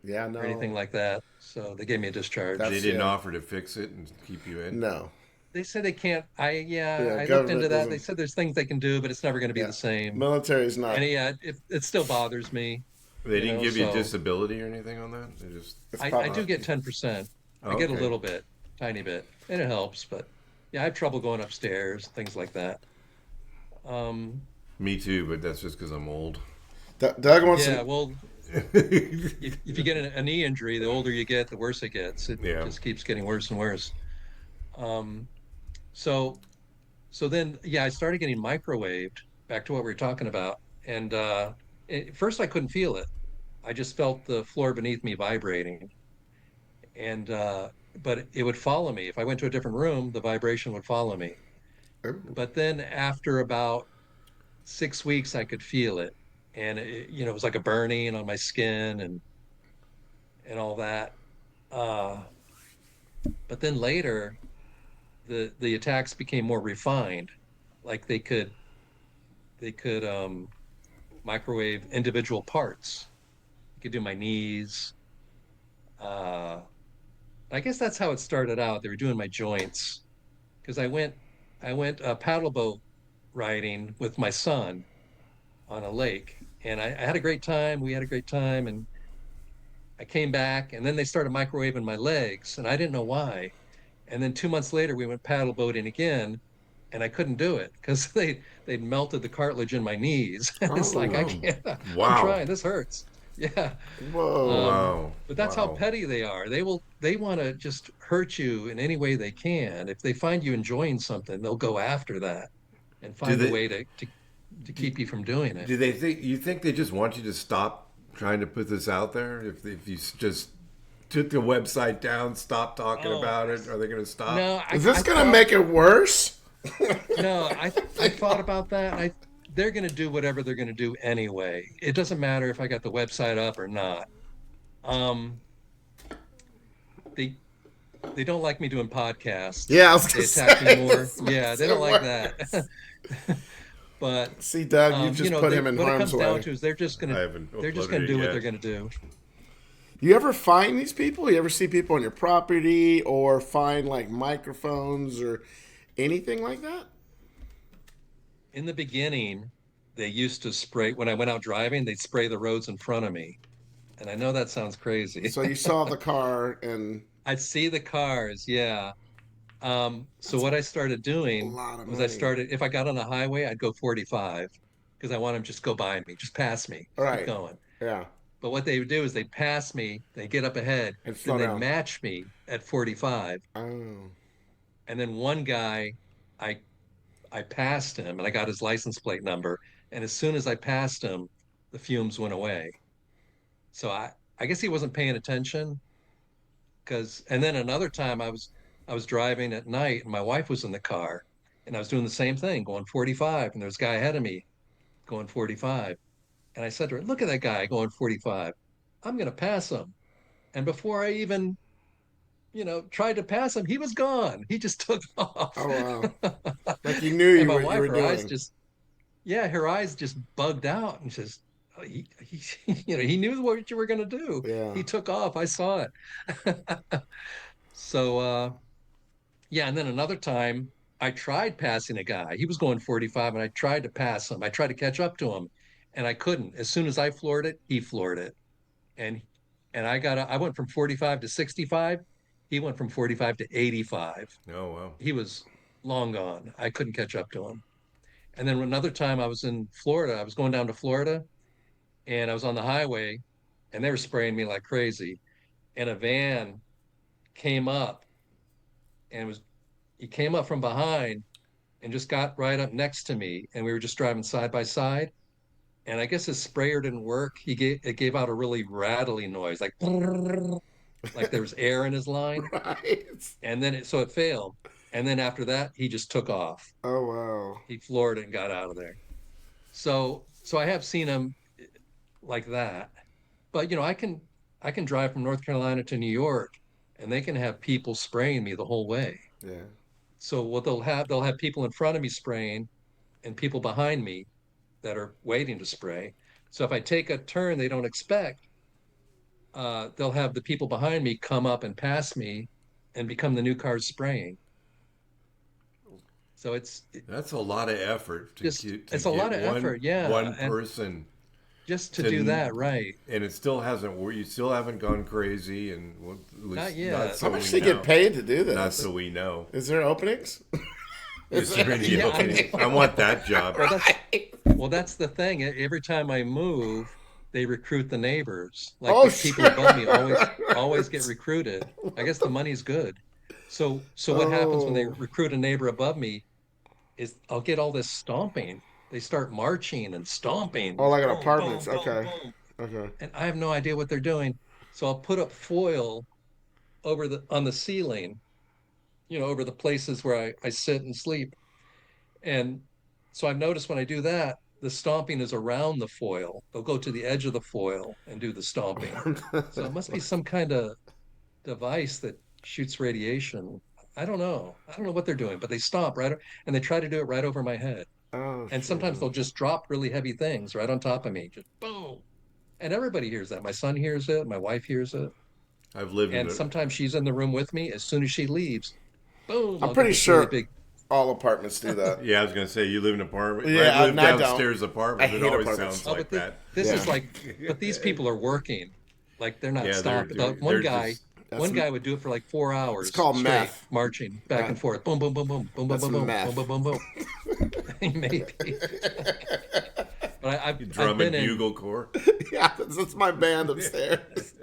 E: Yeah, no.
D: or anything like that. So they gave me a discharge.
E: That's-
C: They didn't
E: yeah.
C: offer to fix it and keep you in?
E: No.
D: They said they can't. I looked
E: government
D: into that.
E: doesn't-
D: They said there's things they can do, but it's never going to be
E: Yeah.
D: the same.
E: Military's not.
D: And yeah, it still bothers me.
C: They didn't give you
D: so-
C: disability or anything on that? They just
E: It's
D: I
E: probably-
D: do get 10%. I get a
C: Okay.
D: little bit, tiny bit, and it helps. But yeah, I have trouble going upstairs, things like that.
C: Me too, but that's just because I'm old.
E: Doug wants
D: Yeah,
E: to.
D: well, if you get a knee injury, the older you get, the worse it gets. It
C: Yeah.
D: just keeps getting worse and worse. So then, yeah, I started getting microwaved. Back to what we were talking about, and at first I couldn't feel it. I just felt the floor beneath me vibrating, and but it would follow me. If I went to a different room, the vibration would follow me. But then after about 6 weeks, I could feel it, and it was like a burning on my skin and all that. But then later, the attacks became more refined, like they could microwave individual parts. You could do my knees. I guess that's how it started out. They were doing my joints because I went paddle boat riding with my son on a lake, and I had a great time. We had a great time, and I came back, and then they started microwaving my legs, and I didn't know why. And then 2 months later, we went paddle boating again, and I couldn't do it because they'd melted the cartilage in my knees. And it's like, I
E: Oh,
D: can't. I'm
C: Wow.
D: trying. This hurts. Yeah.
E: whoa.
C: Wow.
D: But that's how
C: Wow.
D: petty they are. They want to just hurt you in any way they can. If they find you enjoying something, they'll go after that and
C: Do
D: find a
C: they
D: way to keep you from doing it.
C: do they think you think they just want you to stop trying to put this out there? If you just took the website down, stop talking
D: Oh,
C: about it, are they going to stop?
D: No,
E: Is this
D: I
E: gonna
D: thought-
E: make it worse?
D: No, I thought about that. They're going to do whatever they're going to do anyway. It doesn't matter if I got the website up or not. They they don't like me doing podcasts.
E: Yeah, I was
D: They
E: gonna
D: attack
E: say,
D: me more.
E: this
D: Yeah,
E: makes
D: they
E: it
D: don't like
E: worse.
D: that. But
E: See, Doug, you just put him in
D: what it
E: harm's
D: comes down
E: way.
D: to is they're just
C: I
D: gonna
C: haven't
D: they're just
C: uploaded
D: gonna
C: it
D: do what
C: yet.
D: they're gonna do.
E: You ever find these people? You ever see people on your property or find like microphones or anything like that?
D: In the beginning, they used to spray when I went out driving, they'd spray the roads in front of me. And I know that sounds crazy.
E: So you saw the car and
D: I'd see the cars, yeah. So what I started doing
E: a lot of
D: was
E: money.
D: if I got on the highway, I'd go 45 because I want them to just go by me, just pass me, just keep
E: Right.
D: going.
E: Yeah.
D: But what they would do is they'd pass me, they'd get up ahead,
E: And
D: then
E: slow
D: they'd
E: down.
D: match me at 45.
E: Oh.
D: And then one guy, I I passed him and I got his license plate number. And as soon as I passed him, the fumes went away. So I guess he wasn't paying attention and then another time I was driving at night and my wife was in the car and I was doing the same thing, going 45, and there's a guy ahead of me going 45. And I said to her, look at that guy going 45. I'm gonna pass him. And before I even, tried to pass him, he was gone. He just took off.
E: Oh wow. Like you knew
D: And my
E: what you
D: wife,
E: were
D: her eyes
E: doing.
D: her eyes just bugged out and says, oh, he he knew what you were going to do.
E: Yeah.
D: He took off. I saw it. So, yeah. And then another time I tried passing a guy. He was going 45 and I tried to pass him. I tried to catch up to him and I couldn't. As soon as I floored it, he floored it. And, I went from 45 to 65. He went from 45 to 85.
C: Oh wow.
D: He was long gone. I couldn't catch up to him. And then another time I was in Florida, I was going down to Florida and I was on the highway and they were spraying me like crazy. And a van came up and he came up from behind and just got right up next to me. And we were just driving side by side. And I guess his sprayer didn't work. It gave out a really rattly noise, like there was air in his line.
E: Right.
D: And then so it failed. And then after that, he just took off.
E: Oh wow.
D: He floored it and got out of there. So I have seen him like that. But I can drive from North Carolina to New York and they can have people spraying me the whole way.
E: Yeah.
D: So what they'll have people in front of me spraying and people behind me that are waiting to spray. So if I take a turn they don't expect, they'll have the people behind me come up and pass me and become the new cars spraying. So
C: That's a lot of effort to
D: Just
C: get, to
D: it's a
C: get
D: lot of
C: one,
D: effort, yeah.
C: one
D: And
C: person
D: just to
C: to
D: do that, right?
C: and it still hasn't. You still haven't gone crazy, and at least
D: Not yet.
C: Not so
E: How much
C: we
E: do they
C: know.
E: get paid to do this?
C: Not so we know.
E: Is there openings?
C: Is there any
D: Yeah, I
C: openings?
D: know.
C: I want that job.
D: Well, that's the thing. Every time I move, they recruit the neighbors. Like
E: Oh,
D: the people above me always get recruited. I guess the money's good. So what happens when they
E: Oh.
D: recruit a neighbor above me is I'll get all this stomping. They start marching and stomping.
E: Oh, like an
D: Boom,
E: apartments.
D: boom, boom,
E: Okay.
D: boom.
E: Okay.
D: And I have no idea what they're doing. So I'll put up foil on the ceiling, over the places where I sit and sleep. And so I've noticed when I do that, the stomping is around the foil. They'll go to the edge of the foil and do the stomping. So it must be some kind of device that shoots radiation. I don't know. I don't know what they're doing, but they stomp and they try to do it right over my head.
E: Oh.
D: And sometimes
E: shoot.
D: they'll just drop really heavy things right on top of me, just boom. And everybody hears that. My son hears it. My wife hears it.
C: I've lived in
D: And
C: it.
D: sometimes she's in the room with me. As soon as she leaves, boom.
E: I'm
D: I'll
E: pretty
D: get this
E: sure
D: really big.
E: all apartments do that.
C: Yeah, I was gonna say you live in an apartment.
E: Yeah,
C: I live
E: I don't.
C: downstairs apartment.
E: I
C: It
E: hate
C: always
E: apartments.
C: sounds
D: Oh,
C: like
D: but
C: that.
D: this
E: Yeah.
D: is like, but these people are working. Like they're not
C: Yeah,
D: stopping. One
C: they're
D: guy,
C: just
D: one guy would do it for like 4 hours
E: It's called
D: straight,
E: meth.
D: marching back and forth. Boom, boom, boom, boom, boom, boom,
E: That's
D: boom, boom, boom,
E: meth.
D: boom, boom, boom. Maybe. But I've
C: drum
D: been
C: and
D: in
C: bugle corps.
E: Yeah, that's my band upstairs.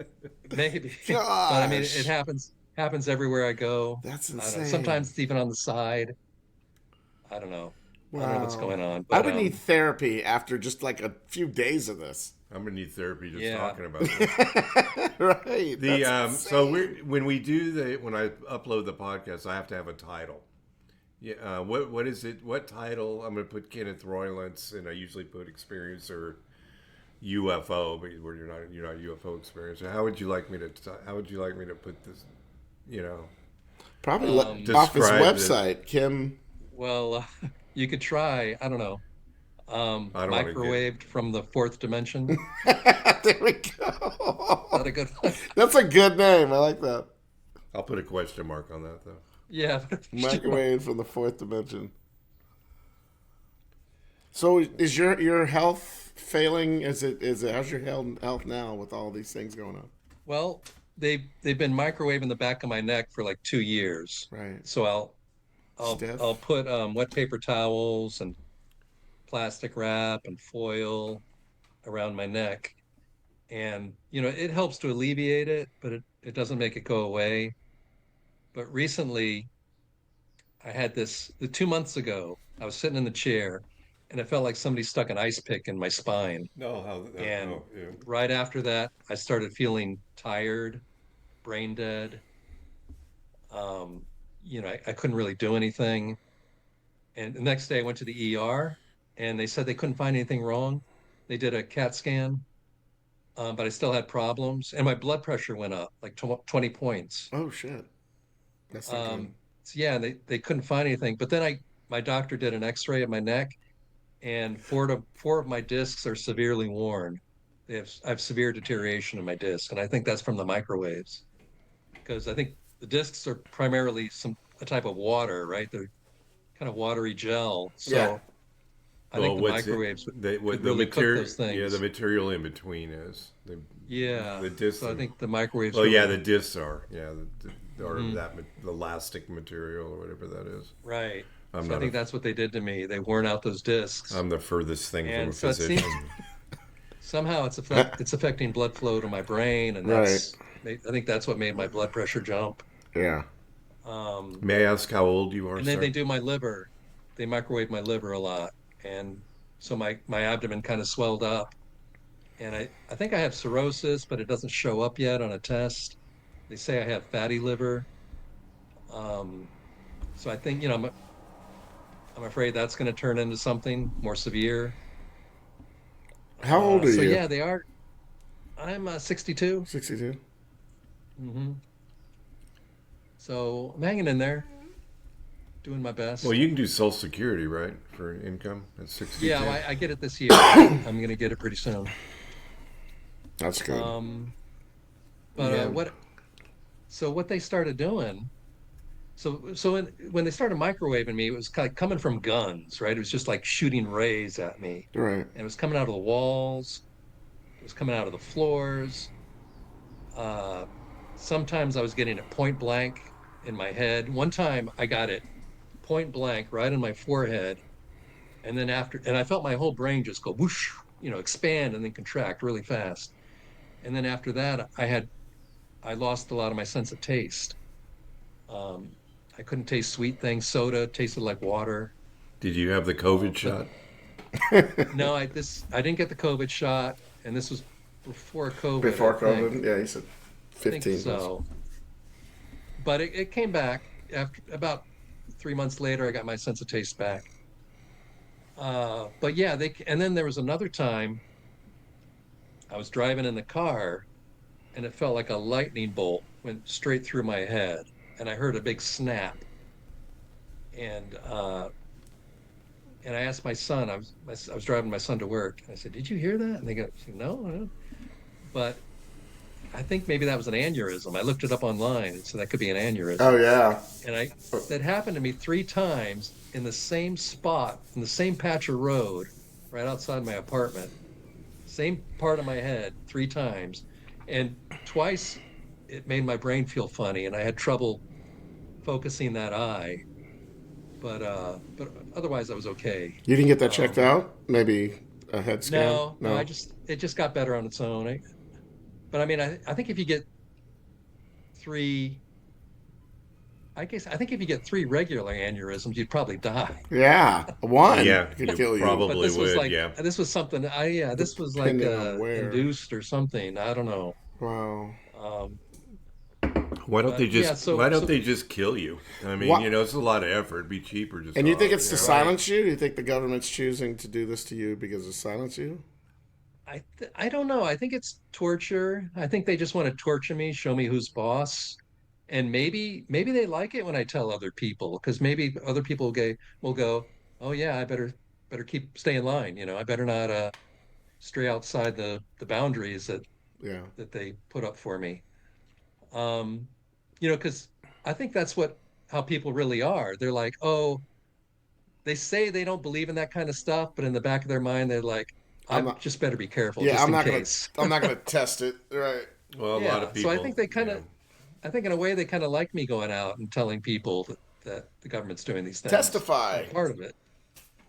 D: maybe. But I mean, it
E: Gosh,
D: happens everywhere I go.
E: that's
D: I don't know.
E: insane.
D: Sometimes it's even on the side. I don't know. I don't know what's
E: Wow.
D: going on,
E: I
D: but
E: would need therapy after just like a few days of this.
C: I'm gonna need therapy just
D: Yeah.
C: talking about this.
E: Right.
C: The
E: That's
C: so
E: insane.
C: when I upload the podcast, I have to have a title. Yeah. What is it? What title? I'm gonna put Kenneth Roylance, and I usually put experience or UFO, but where you're not UFO experiencer. How would you like me to put this? You know,
E: Probably off his
C: describe this.
E: website, Kim.
D: well, you could try. I don't know.
C: I don't want to get.
D: Microwaved from the fourth dimension. Is
E: There we
D: that
E: go.
D: a good one?
E: That's a good name. I like that.
C: I'll put a question mark on that though.
D: Yeah.
E: Microwave from the fourth dimension. So is your health failing? Is it how's your health now with all these things going on?
D: Well, they've been microwaving the back of my neck for like 2 years.
E: Right.
D: So
E: Stiff.
D: I'll put wet paper towels and plastic wrap and foil around my neck. And it helps to alleviate it, but it doesn't make it go away. But recently I had the 2 months ago, I was sitting in the chair and it felt like somebody stuck an ice pick in my spine.
C: No,
D: And
C: no, yeah.
D: right after that, I started feeling tired, brain dead. I couldn't really do anything. And the next day I went to the ER and they said they couldn't find anything wrong. They did a CAT scan, but I still had problems and my blood pressure went up like 20 points.
E: Oh shit. That's not good.
D: So yeah, they couldn't find anything. But then my doctor did an X-ray of my neck, and four of my discs are severely worn. I have severe deterioration in my disc, and I think that's from the microwaves. Because I think the discs are primarily a type of water, right? They're kind of watery gel.
E: Yeah.
D: So I think the microwaves could really cook those things.
C: Yeah, the material in between is
D: Yeah.
C: the discs.
D: So I think the microwaves.
C: Oh yeah,
D: really-
C: the discs are or
D: Mhm.
C: the elastic material or whatever that is.
D: Right.
C: I'm
D: So
C: not
D: I think that's what they did to me. They worn out those discs.
C: I'm the furthest thing from
D: And
C: a
D: so it
C: physician.
D: seems somehow it's affecting blood flow to my brain, and I think that's what made my blood pressure jump.
E: Yeah.
C: May I ask how old you are,
D: And then
C: sir?
D: they do my liver. They microwave my liver a lot, and so my abdomen kind of swelled up. And I think I have cirrhosis, but it doesn't show up yet on a test. They say I have fatty liver. So I think I'm afraid that's going to turn into something more severe.
E: How old are
D: So
E: you?
D: yeah, they are. I'm 62.
E: 62.
D: Hmm. So I'm hanging in there, doing my best.
C: Well, you can do Social Security, right, for income at 62?
D: Yeah, well, I get it this year. I'm going to get it pretty soon.
E: That's good.
D: But
E: Yeah.
D: what they started doing, when they started microwaving me, it was kind of coming from guns, right? It was just like shooting rays at me,
E: Right.
D: and it was coming out of the walls, it was coming out of the floors. Sometimes I was getting it point blank in my head. One time I got it point blank right in my forehead, and then I felt my whole brain just go whoosh, expand and then contract really fast. And then after that, I lost a lot of my sense of taste. I couldn't taste sweet things. Soda tasted like water.
C: Did you have the COVID shot?
D: No, I didn't get the COVID shot, and this was before COVID.
E: Before
D: I think.
E: COVID? Yeah, you said
D: I think
E: 15.
D: so. But it came back after about 3 months later. I got my sense of taste back. But yeah, and then there was another time I was driving in the car, and it felt like a lightning bolt went straight through my head, and I heard a big snap. And I asked my son. I was driving my son to work, and I said, "Did you hear that?" And they go, "No." But I think maybe that was an aneurysm. I looked it up online, so that could be an aneurysm.
E: Oh, yeah.
D: And that happened to me 3 times in the same spot, in the same patch of road, right outside my apartment. Same part of my head 3 times. And twice it made my brain feel funny, and I had trouble focusing that eye. But otherwise I was okay.
E: You didn't get that checked
D: Um,
E: out? Maybe a head scan?
D: no,
E: No.
D: it just got better on its own. But I mean, I think if you get three, I think if you get three regular aneurysms, you'd probably die.
E: Yeah, one
C: Yeah,
E: could
C: you
E: kill you.
D: But
C: probably would. Yeah.
D: this was something. This was like
E: Depending on where.
D: induced or something. I don't know.
E: Wow.
D: Um,
C: Why don't they
D: but yeah,
C: just Why don't they just kill you? I mean,
E: What-
C: it's a lot of effort. It'd be cheaper just.
E: And you think it's to
C: yeah.
E: silence you? Do you think the government's choosing to do this to you because to silence you?
D: I don't know. I think it's torture. I think they just want to torture me, show me who's boss, and maybe they like it when I tell other people, because maybe other people will go, oh yeah, I better stay in line. I better not stray outside the boundaries
E: Yeah.
D: that they put up for me. Um, because I think that's how people really are. They're like, oh, they say they don't believe in that kind of stuff, but in the back of their mind, they're like, I
E: I'm not.
D: just better be careful,
E: Yeah,
D: just
E: I'm
D: in
E: not gonna.
D: case.
E: I'm not gonna test it. Right.
C: Well, a lot
D: Yeah.
C: of
D: So
C: people.
D: I think they kind
C: yeah.
D: of, I think in a way they kind of like me going out and telling people that the government's doing these things.
E: Testify.
D: Part of it.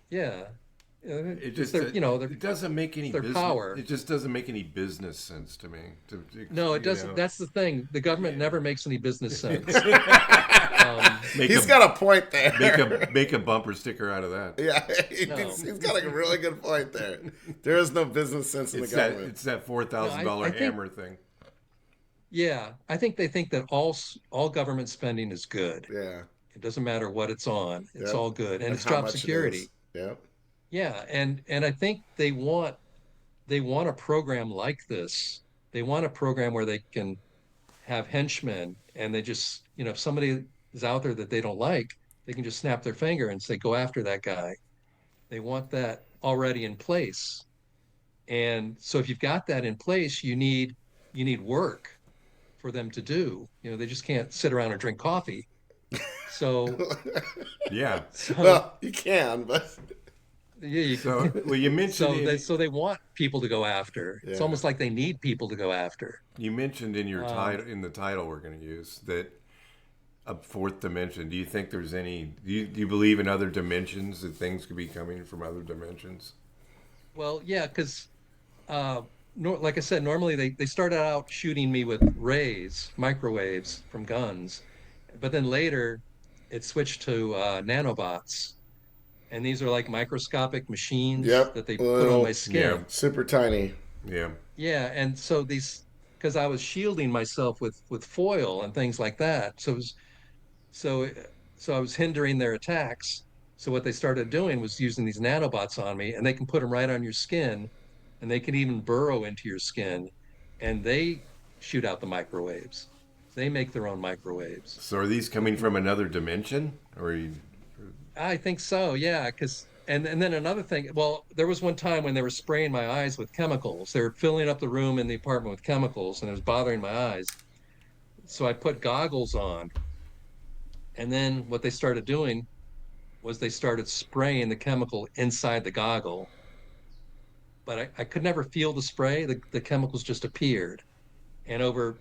D: Yeah.
C: It just
D: it
C: doesn't make any
D: their
C: business.
D: power.
C: It just doesn't make any business sense to me.
D: No, it
C: you
D: doesn't.
C: know.
D: That's the thing. The government never makes any business sense.
C: Make
E: He's
C: a,
E: got a point there.
C: make a bumper sticker out of that.
E: Yeah,
D: No.
E: he's got a really good point there. There is no business sense in the government.
C: It's that $4,000
D: No, I think-
C: hammer thing.
D: Yeah, I think they think that all government spending is good.
E: Yeah.
D: It doesn't matter what it's on. It's
E: Yep.
D: all good, and it's
E: how
D: job
E: much it
D: security.
E: is. Yep.
D: Yeah, and I think they want a program like this. They want a program where they can have henchmen, and they just, if somebody is out there that they don't like, they can just snap their finger and say, go after that guy. They want that already in place. And so if you've got that in place, you need work for them to do. They just can't sit around and drink coffee. So,
C: Yeah.
E: Well, you can, but
D: yeah,
C: So, well, you mentioned
D: so they want people to go after. It's
E: Yeah.
D: almost like they need people to go after.
C: you mentioned in your title in the title we're going to use that a fourth dimension. Do you think there's any? Do you believe in other dimensions, that things could be coming from other dimensions?
D: Well, yeah, because like I said, normally they started out shooting me with microwaves from guns, but then later it switched to nanobots, and these are like microscopic machines
E: Yep.
D: that they put on my skin.
C: Yeah.
E: super tiny.
C: Yeah.
D: Yeah, and so because I was shielding myself with foil and things like that, so I was hindering their attacks. So what they started doing was using these nanobots on me, and they can put them right on your skin, and they can even burrow into your skin, and they shoot out the microwaves. They make their own microwaves.
C: So are these coming from another dimension, or
D: I think so, yeah. And then another thing. Well, there was one time when they were spraying my eyes with chemicals. They were filling up the room in the apartment with chemicals, and it was bothering my eyes. So I put goggles on, and then what they started doing was they started spraying the chemical inside the goggle. But I could never feel the spray. The chemicals just appeared, and over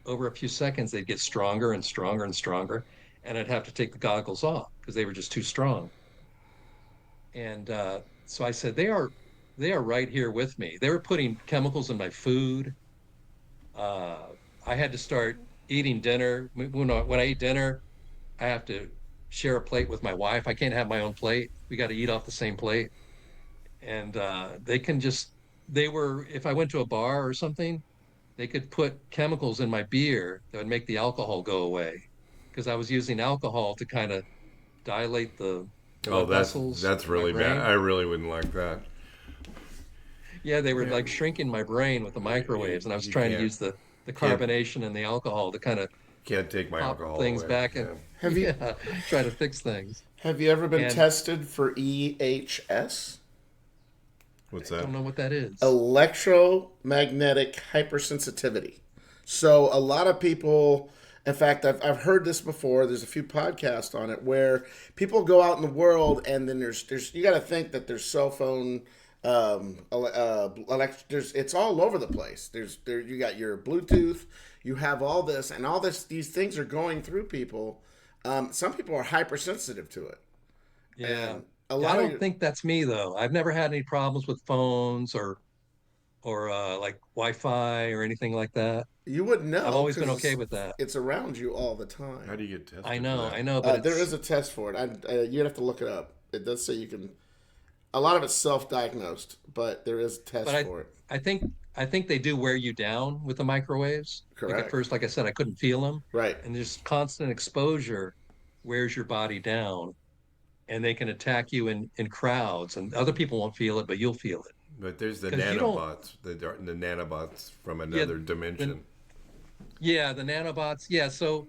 D: a few seconds they'd get stronger and stronger and stronger, and I'd have to take the goggles off because they were just too strong. And so I said, they are right here with me. They were putting chemicals in my food. I had to start eating dinner. When I eat dinner, I have to share a plate with my wife. I can't have my own plate. We got to eat off the same plate. And if I went to a bar or something, they could put chemicals in my beer that would make the alcohol go away, because I was using alcohol to kind of dilate the blood vessels.
C: That's
D: in my
C: really
D: brain.
C: bad. I really wouldn't like that.
D: Yeah, they were like shrinking my brain with the microwaves, and I was trying to use the carbonation and the alcohol to kind of
C: Can't take my
D: pop
C: alcohol
D: things
C: away.
D: back and
E: Have you
D: try to fix things.
E: have you ever been
D: And-
E: tested for EHS?
C: What's
D: I
C: that?
D: don't know what that is.
E: Electromagnetic hypersensitivity. So a lot of people, in fact, I've heard this before. There's a few podcasts on it where people go out in the world, and then there's you got to think that there's cell phone There's it's all over the place. You got your Bluetooth, you have all this, and all this. These things are going through people. Some people are hypersensitive to it,
D: Yeah.
E: and a
D: Yeah, I
E: lot of
D: don't think that's me though. I've never had any problems with phones or like Wi-Fi or anything like that.
E: you wouldn't
D: I've
E: know
D: always been
E: because
D: okay with that.
E: it's around you all the time.
C: How do you get tested for
D: I
C: that?
D: know, but
E: There
D: it's
E: is a test for it. You'd have to look it up. It does say you can. A lot of it's self-diagnosed, but there is a test
D: but
E: for it.
D: I think I think they do wear you down with the microwaves. Like at
E: Correct.
D: first, like I said, I couldn't feel them,
E: Right.
D: and just constant exposure wears your body down, and they can attack you in crowds, and other people won't feel it, but you'll feel it
C: But there's the
D: because you don't.
C: nanobots, the nanobots from
D: Yeah,
C: another
D: the
C: dimension.
D: the nanobots. Yeah, so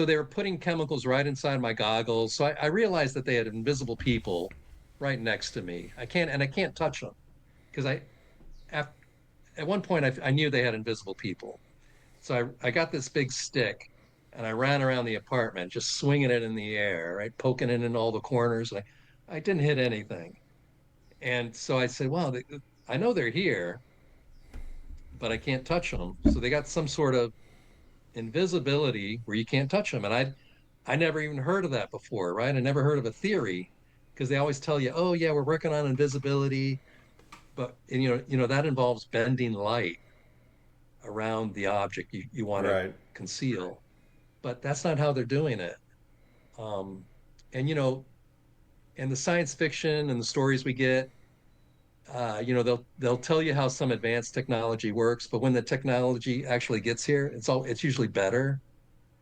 D: they were putting chemicals right inside my goggles. So I realized that they had invisible people right next to me. I can't touch them because at, at one point I knew they had invisible people. So I got this big stick and I ran around the apartment, just swinging it in the air, right, poking it in all the corners. And I didn't hit anything. And so I said, well, I know they're here, but I can't touch them. So they got some sort of invisibility where you can't touch them. And I never even heard of that before, right? I never heard of a theory because they always tell you, oh yeah, we're working on invisibility, but and, that involves bending light around the object you want to
C: Right.
D: conceal, but that's not how they're doing it. Um, and and the science fiction and the stories we get, they'll tell you how some advanced technology works, but when the technology actually gets here, it's usually better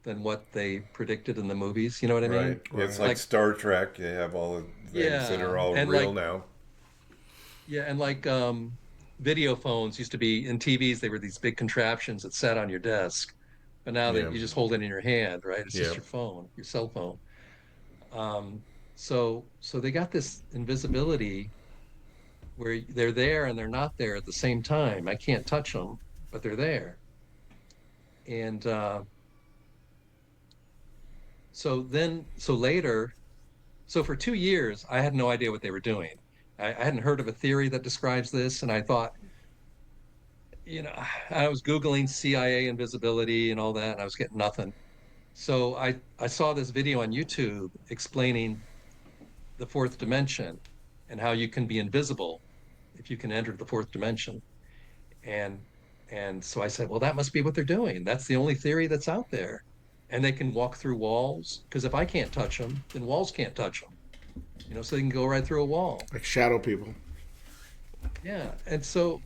D: than what they predicted in the movies. You know what I mean?
C: Right. It's like
D: Like,
C: Star Trek. They have all the things that
D: yeah,
C: are all
D: and
C: real now.
D: video phones used to be in TVs. They were these big contraptions that sat on your desk, but now that
C: Yeah.
D: you just hold it in your hand, right? It's just
C: Yeah.
D: your phone, your cell phone. So they got this invisibility where they're there and they're not there at the same time. I can't touch them, but they're there. And so later, so for 2 years, I had no idea what they were doing. I hadn't heard of a theory that describes this, and I thought, I was Googling CIA invisibility and all that, and I was getting nothing. So I saw this video on YouTube explaining the fourth dimension and how you can be invisible if you can enter the fourth dimension. And and so I said, well, that must be what they're doing. That's the only theory that's out there. And they can walk through walls because if I can't touch them, then walls can't touch them. So they can go right through a wall.
E: Like shadow people.
D: Yeah. And so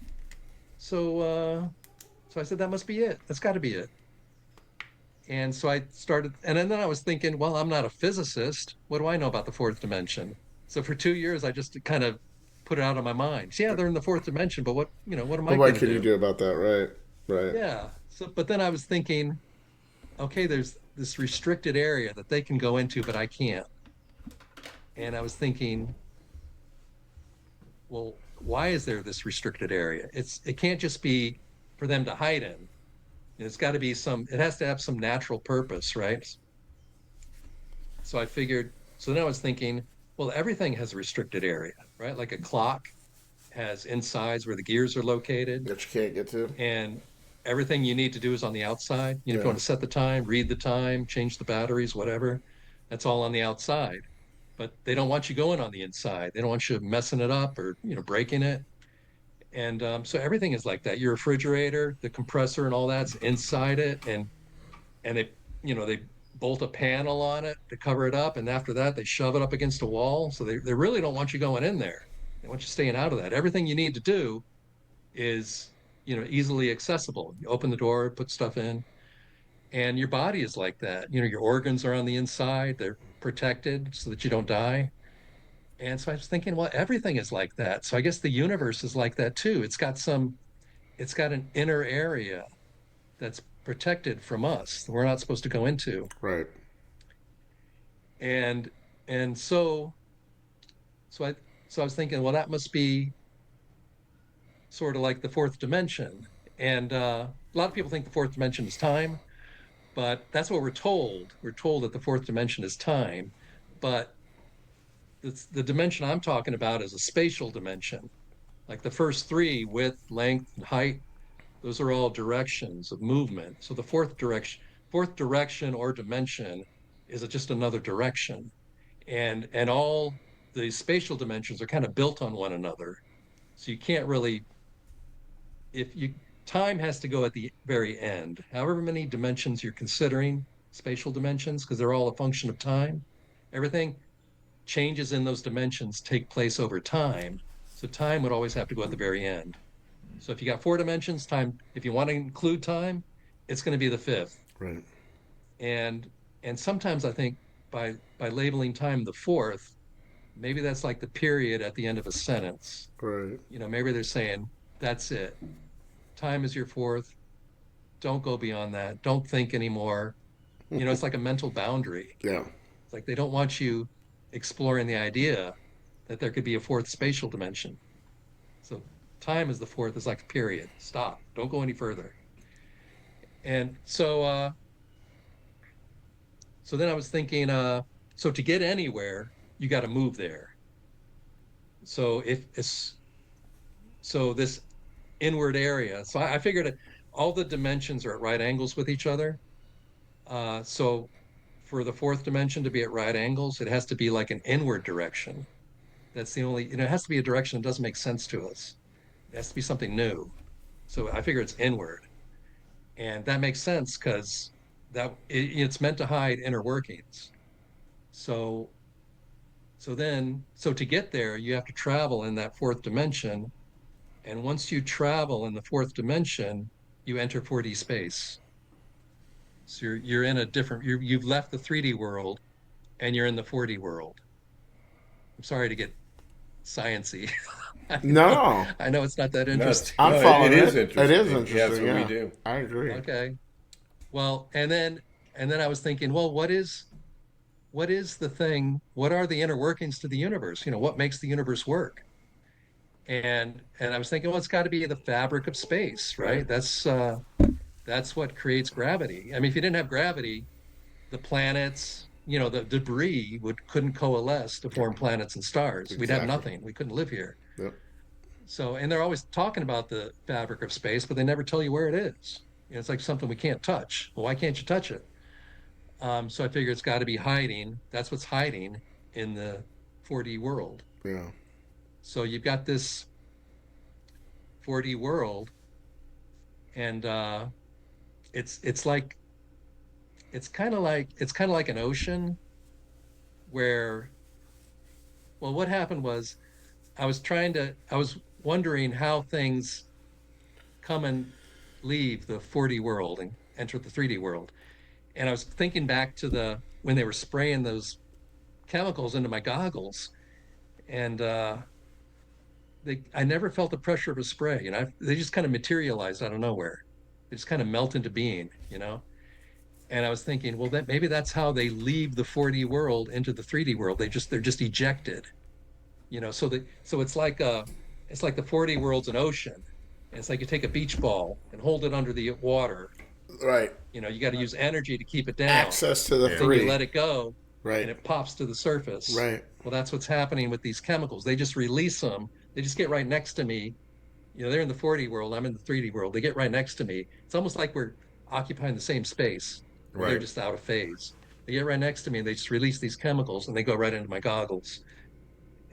D: I said that must be it. That's got to be it. And so I started, and then I was thinking, well, I'm not a physicist. What do I know about the fourth dimension? So for 2 years, I just kind of put it out of my mind. So, yeah, they're in the fourth dimension, but what am I
E: But what
D: going to
E: can you
D: do?
E: do about that? Right. Right.
D: Yeah. So, but then I was thinking, okay, there's this restricted area that they can go into, but I can't. And I was thinking, well, why is there this restricted area? It can't just be for them to hide in. It's got to be it has to have some natural purpose, right? So I figured, so then I was thinking, well, everything has a restricted area, right? Like a clock has insides where the gears are located,
E: That you can't get to.
D: and everything you need to do is on the outside. If you
E: Yeah.
D: want to set the time, read the time, change the batteries, whatever, that's all on the outside. But they don't want you going on the inside. They don't want you messing it up or, breaking it. And so everything is like that. Your refrigerator, the compressor, and all that's inside it, and they bolt a panel on it to cover it up, and after that they shove it up against a wall. So they really don't want you going in there. They want you staying out of that. Everything you need to do is easily accessible. You open the door, put stuff in, and your body is like that. Your organs are on the inside. They're protected so that you don't die. And so I was thinking, well, everything is like that. So I guess the universe is like that too. It's got an inner area that's protected from us that we're not supposed to go into.
E: Right.
D: And and so I so I was thinking, well, that must be sort of like the fourth dimension. And a lot of people think the fourth dimension is time, but that's what we're told. We're told that the fourth dimension is time, but the dimension I'm talking about is a spatial dimension. Like the first three, width, length, and height, those are all directions of movement. So the fourth direction or dimension is just another direction. And all the spatial dimensions are kind of built on one another. So you can't really, if you, time has to go at the very end. However many dimensions you're considering, spatial dimensions, because they're all a function of time, everything changes in those dimensions take place over time. So time would always have to go at the very end. So if you got four dimensions, time, if you want to include time, it's going to be the fifth.
E: Right.
D: And and sometimes I think by labeling time the fourth, maybe that's like the period at the end of a sentence.
E: Right.
D: Maybe they're saying that's it. Time is your fourth. Don't go beyond that. Don't think anymore. It's like a mental boundary.
E: Yeah.
D: It's like they don't want you exploring the idea that there could be a fourth spatial dimension. So time is the fourth, is like a period. Stop. Don't go any further. And so then I was thinking, so to get anywhere, you got to move there. So if it's so this inward area, so I figured all the dimensions are at right angles with each other. So for the fourth dimension to be at right angles, it has to be like an inward direction. That's the only, it has to be a direction that doesn't make sense to us. It has to be something new. So I figure it's inward. And that makes sense because it's meant to hide inner workings. So so to get there, you have to travel in that fourth dimension. And once you travel in the fourth dimension, you enter 4D space. So you're in a different, you've left the 3D world and you're in the 4D world. I'm sorry to get sciencey.
E: No.
D: I know it's not that interesting.
E: I'm following
C: it is
E: it.
C: interesting.
E: It is
C: Yeah,
E: interesting.
C: that's what
E: Yeah,
C: we do.
E: I agree.
D: Okay. Well, and then I was thinking, well, what is the thing? What are the inner workings to the universe? What makes the universe work? And I was thinking, well, it's got to be the fabric of space, right?
C: Right.
D: That's what creates gravity. I mean, if you didn't have gravity, the planets, the debris couldn't coalesce to form planets and stars. We'd have
E: Exactly.
D: nothing. We couldn't live here.
E: Yep.
D: So, and they're always talking about the fabric of space, but they never tell you where it is. It's like something we can't touch. Well, why can't you touch it? So I figure it's got to be hiding. That's what's hiding in the 4D world.
E: Yeah.
D: So you've got this 4D world, and it's like it's kind of like an ocean where, well, what happened was I was wondering how things come and leave the 4D world and enter the 3D world. And I was thinking back to when they were spraying those chemicals into my goggles, and I never felt the pressure of a spray. They just kind of materialized out of nowhere. They just kind of melt into being. And I was thinking, well, maybe that's how they leave the 4D world into the 3D world. They're just ejected. So it's like the 4D world's an ocean. And it's like you take a beach ball and hold it under the water.
E: Right.
D: You got to use energy to keep it down.
E: Access to the
D: Then
E: three.
D: you let it go,
E: Right.
D: and it pops to the surface.
E: Right.
D: Well, that's what's happening with these chemicals. They just release them. They just get right next to me. They're in the 4D world. I'm in the 3D world. They get right next to me. It's almost like we're occupying the same space.
C: Right.
D: They're just out of phase. They get right next to me, and they just release these chemicals, and they go right into my goggles.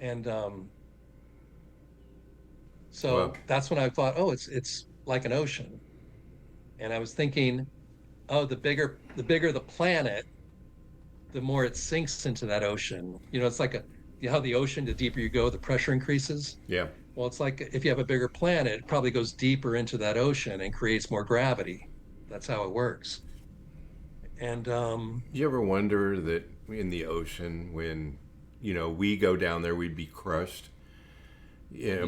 D: And so
C: Wow.
D: that's when I thought, oh, it's like an ocean. And I was thinking, oh, the bigger the planet, the more it sinks into that ocean. It's like how the ocean, the deeper you go, the pressure increases.
C: Yeah.
D: Well, it's like if you have a bigger planet, it probably goes deeper into that ocean and creates more gravity. That's how it works. And
C: You ever wonder that in the ocean, when we go down there, we'd be crushed,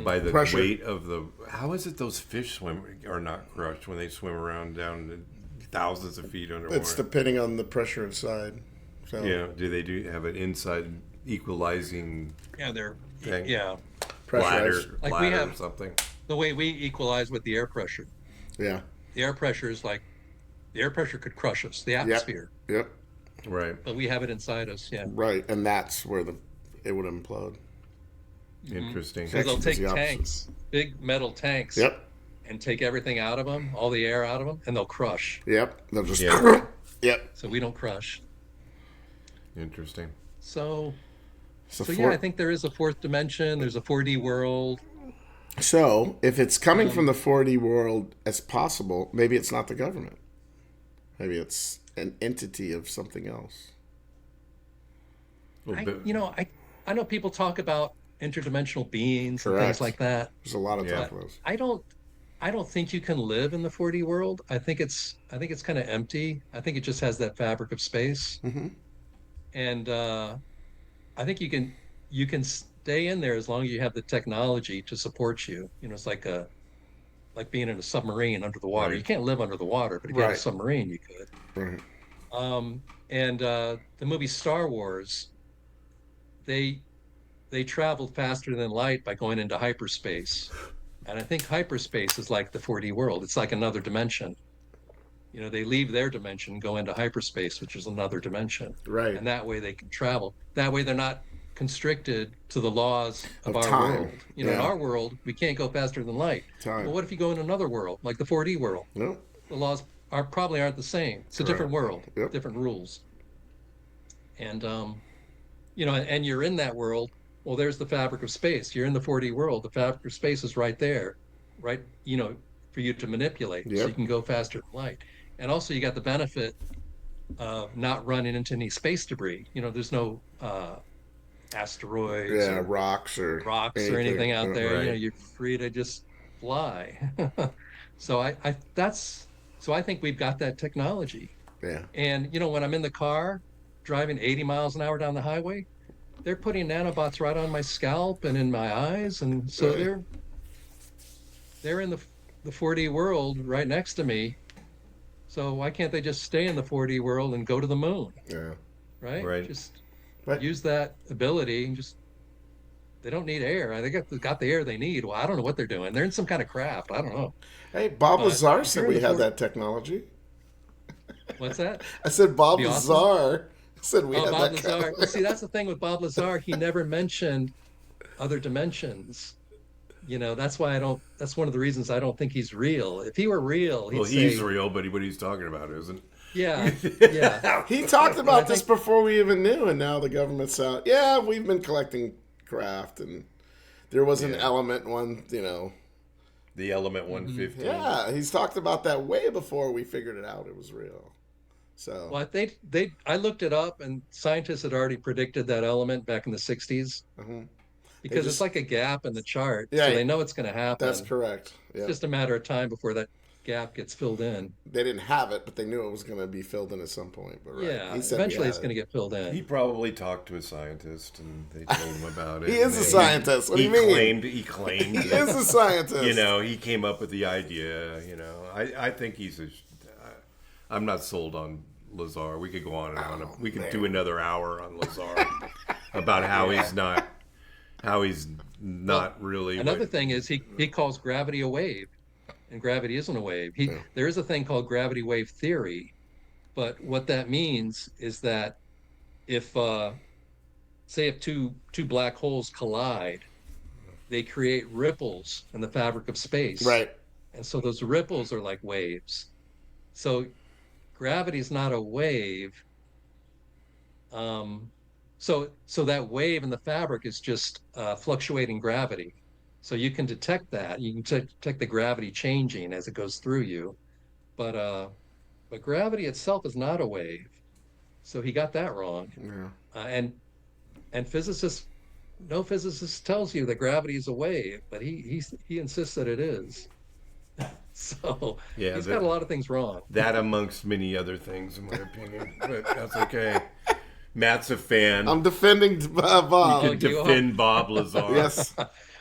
C: by the
E: Pressure.
C: weight of the. How is it those fish are not crushed when they swim around down thousands of feet underwater?
E: It's depending on the pressure inside. So
C: Do they have an inside equalizing
D: they're
C: thing?
E: pressurized.
D: Like we
C: bladder
D: have-
C: or something?
D: the way we equalize with the air pressure.
E: Yeah.
D: The air pressure is like the air pressure could crush us, the atmosphere,
E: Yep.
C: Right.
D: but we have it inside us. Yeah.
E: Right. And that's where it would implode.
C: Interesting.
D: So they'll
E: Actually,
D: take
E: it's the opposite.
D: tanks, big metal tanks,
E: Yep.
D: and take everything out of them, all the air out of them, and they'll crush.
E: Yep. They'll just.
C: Yeah.
E: Yep.
D: So we don't crush.
C: Interesting.
D: So,
E: So,
D: so yeah, I think there is a fourth dimension. There's a 4D world.
E: So if it's coming from the 4D world as possible, maybe it's not the government. Maybe it's an entity of something else.
C: Well,
D: I know people talk about interdimensional beings and
E: Correct.
D: things like that.
E: There's a lot of
C: Yeah.
E: talk of those.
D: I don't think you can live in the 4D world. I think it's kind of empty. I think it just has that fabric of space.
E: Mm-hmm.
D: And I think you can stay in there as long as you have the technology to support you. It's like being in a submarine under the water.
C: Right.
D: You can't live under the water, but if you had a
E: Right.
D: submarine, you could.
E: Right.
D: And the movie Star Wars, they traveled faster than light by going into hyperspace. And I think hyperspace is like the 4D world. It's like another dimension. They leave their dimension, go into hyperspace, which is another dimension.
E: Right.
D: And that way they can travel. That way they're not constricted to the laws of our
E: time.
D: world. In our world, we can't go faster than light.
E: Time.
D: Well, what if you go in another world, like the 4D world?
E: No.
D: The laws probably aren't the same. It's a different world,
E: Yep.
D: different rules. And and you're in that world. Well, there's the fabric of space. You're in the 4D world. The fabric of space is right there, right? For you to manipulate, so
E: Yep.
D: you can go faster than light. And also, you got the benefit of not running into any space debris. There's no asteroids
E: Yeah,
D: or
E: rocks or
D: anything out there.
C: Right.
D: You're free to just fly. So I think we've got that technology.
E: Yeah.
D: And when I'm in the car driving 80 miles an hour down the highway, they're putting nanobots right on my scalp and in my eyes, and so
E: Right.
D: they're in the 4D world right next to me. So why can't they just stay in the 4D world and go to the moon,
E: Yeah.
D: right?
C: Right.
D: Just
E: But
D: use that ability and they don't need air. They got the air they need. Well, I don't know what they're doing. They're in some kind of craft. I don't know.
E: hey, Bob
D: But
E: Lazar
D: if
E: said
D: you're in
E: we
D: the
E: had
D: 4D
E: that technology.
D: What's that?
E: I said Bob
D: Be awesome.
E: Lazar said we
D: Oh,
E: had
D: Bob
E: that.
D: Lazar. Well, see, that's the thing with Bob Lazar. He never mentioned other dimensions. That's why that's one of the reasons I don't think he's real. If he were real, he'd
C: he's
D: say,
C: real, but what he's talking about isn't.
D: yeah, yeah.
E: He talked
D: I
E: about this
D: think-
E: before we even knew, and now the government's out. Yeah, we've been collecting craft, and there was an
C: Yeah.
E: element one,
C: The element 150.
E: Yeah, he's talked about that way before we figured it out. It was real. So
D: Well, I looked it up, and scientists had already predicted that element back in the 60s
E: mhm.
D: because
E: just-
D: it's like a gap in the chart.
E: Yeah,
D: So they know it's going to happen.
E: that's correct. Yeah,
D: It's just a matter of time before that gap gets filled in.
E: they didn't have it, but they knew it was going to be filled in at some point. But right.
D: Yeah,
E: He said we
D: eventually
E: had
D: it's
E: it.
D: going to get filled
C: He
D: in.
C: probably talked to a scientist, and they told him about it.
E: He is
C: and
E: a scientist. What do you mean?
C: He claimed.
E: He is a scientist.
C: He came up with the idea. I think he's I'm not sold on Lazar. We could go on and on. We could do another hour on Lazar about how he's not really.
D: Another thing is he calls gravity a wave, and gravity isn't a wave. There is a thing called gravity wave theory, but what that means is that if two black holes collide, they create ripples in the fabric of space.
E: Right.
D: And so those ripples are like waves. So gravity is not a wave. So that wave in the fabric is just fluctuating gravity. So you can detect that. You can detect the gravity changing as it goes through you. But gravity itself is not a wave. So he got that wrong.
E: Yeah.
D: And no physicist tells you that gravity is a wave, but he insists that it is. So
C: Yeah,
D: he's got a lot of things wrong.
C: That amongst many other things, in my opinion, but that's okay. Matt's a fan.
E: I'm defending Bob.
C: You can
D: you are.
C: defend Bob Lazar.
E: Yes.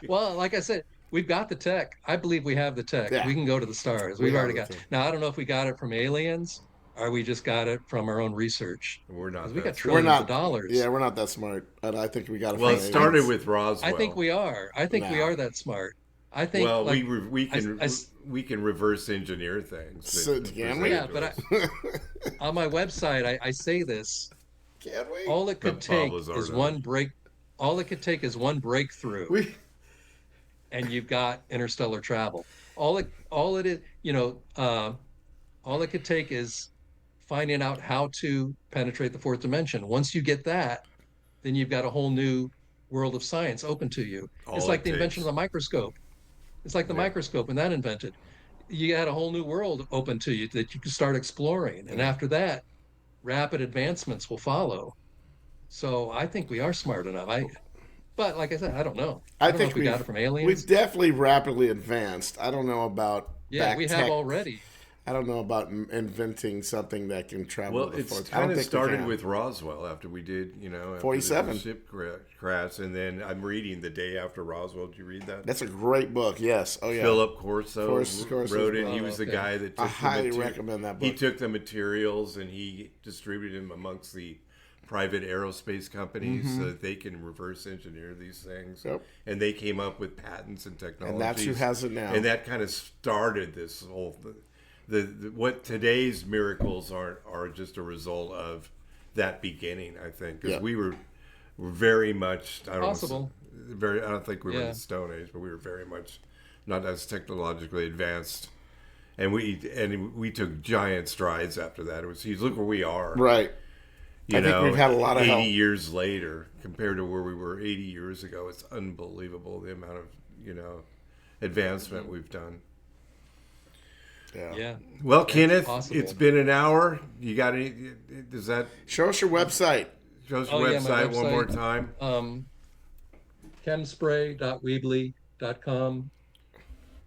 D: Well, like I said, we've got the tech. I believe we have the tech.
E: Yeah.
D: We can go to the stars.
E: We
D: We've
E: have
D: already
E: the
D: got.
E: tech.
D: Now I don't know if we got it from aliens or we just got it from our own research.
C: We're not.
D: 'Cause we got
C: that
D: trillions
E: We're not
D: of dollars.
E: Yeah, we're not that smart, and I think we got to.
C: Well, it started with Roswell.
D: I think we are. I think we
E: No.
D: are that smart. I think.
C: Well,
D: like,
C: we can reverse engineer things.
E: So, can we?
D: Yeah, but on my website, I say this.
E: Can we?
D: All it could
C: But Bob
D: take
C: Lazar
D: is
C: doesn't.
D: one break. all it could take is one breakthrough, and you've got interstellar travel. All it is, all it could take is finding out how to penetrate the fourth dimension. Once you get that, then you've got a whole new world of science open to you. It's
C: All
D: like
C: it
D: the invention of
C: takes.
D: the microscope. It's like the
C: Yeah.
D: microscope when that invented. You had a whole new world open to you that you could start exploring. And after that, rapid advancements will follow. So I think we are smart enough. But like I said, I don't know. I
E: I
D: don't know
E: think
D: if we got it from
E: we've
D: aliens.
E: definitely rapidly advanced. I don't know about
D: Yeah, we have
E: tech.
D: already.
E: I don't know about inventing something that can travel.
C: Well,
E: to the
C: it's
E: fourth. I
C: kind
E: don't
C: of
E: think we
C: started
E: can.
C: with Roswell after we did, after
E: 47.
C: the ship crash, and then I'm reading The Day After Roswell. Did you read that?
E: That's a great book. Yes. Oh yeah.
C: Philip Corso
E: Corso's
C: wrote it.
E: book.
C: He was the
D: Okay.
C: guy that took
E: I
C: the
E: highly recommend that
C: He
E: book.
C: took the materials and he distributed them amongst the private aerospace companies so that they can reverse engineer these things.
E: Yep.
C: And they came up with patents and technologies.
E: And that's who has it now.
C: And that kind of started this whole the what today's miracles are just a result of that beginning, I think, because
E: Yeah.
C: we were very much
D: Possible.
C: I don't think we were in the Stone Age, but we were very much not as technologically advanced, and we took giant strides after that. It was look where we are,
E: Right.
C: You
E: I think
C: know,
E: we've had a lot of
C: 80
E: help.
C: years later compared to where we were 80 years ago. It's unbelievable the amount of advancement we've done.
E: Yeah.
D: Yeah.
C: Well, Kenneth,
D: possible.
C: it's been an hour. You got any? Does that
E: Show us your website.
C: show us
D: Oh,
C: your
D: yeah, my
C: website one more
D: website.
C: time?
D: Chemspray.weebly.com.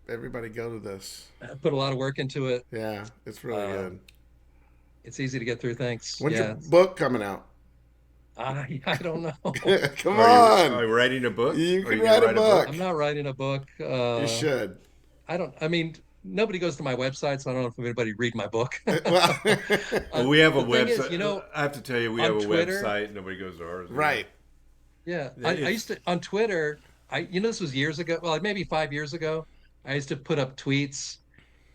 E: Everybody go to this.
D: I put a lot of work into it.
E: Yeah, it's really good.
D: It's easy to get through. Thanks.
E: When's
D: yeah.
E: your book coming out?
D: I don't know.
E: Come
C: Are you
E: on.
C: writing a book?
E: You
C: Are
E: can
C: gonna
E: write a book.
D: I'm not writing a book.
E: You should.
D: I mean, nobody goes to my website, so I don't know if anybody read my book.
E: Well,
C: Well, we have a
D: the thing
C: website.
D: is,
C: I have to tell you, we
D: on
C: have a
D: Twitter-
C: website. Nobody goes to ours.
E: right.
D: Yeah,
C: Yeah,
D: I
C: it's-
D: used to on Twitter. This was years ago. Well, like maybe 5 years ago. I used to put up tweets,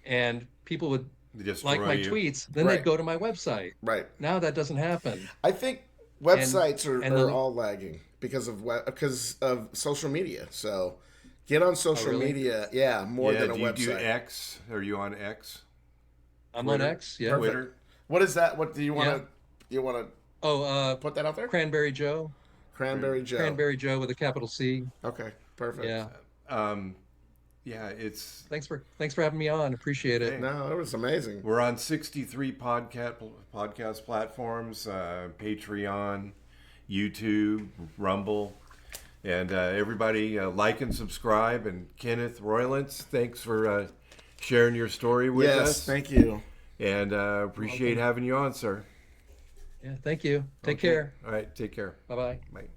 D: and people would
C: They just
D: like
C: throw
D: my
C: you-
D: tweets. Then
E: Right.
D: they'd go to my website.
E: Right.
D: Now that doesn't happen.
E: I think websites
D: and
E: are
D: the-
E: all lagging because of social media. So get on social
D: really?
E: media, more than a
C: do you do
E: website.
C: X? Are you on X?
D: I'm on
C: Twitter?
D: X. Yeah.
C: Twitter?
E: What is that? What do you want to?
D: Yeah.
E: You want to
D: Oh,
E: put that out there?
D: Cranberry Joe.
E: Cranberry Joe.
D: Cranberry Joe with a capital C.
E: Okay, perfect.
D: Yeah.
C: It's
D: Thanks for having me on. Appreciate it.
E: No, it was amazing.
C: we're on 63 podcast platforms: Patreon, YouTube, Rumble, and everybody like and subscribe. And Kenneth Roylance, thanks for sharing your story with
E: Yes,
C: us.
E: thank you.
C: And appreciate having you on, sir.
D: Yeah. Thank you. Take
C: Okay.
D: care.
C: All right, take care.
D: Bye bye.
C: Bye.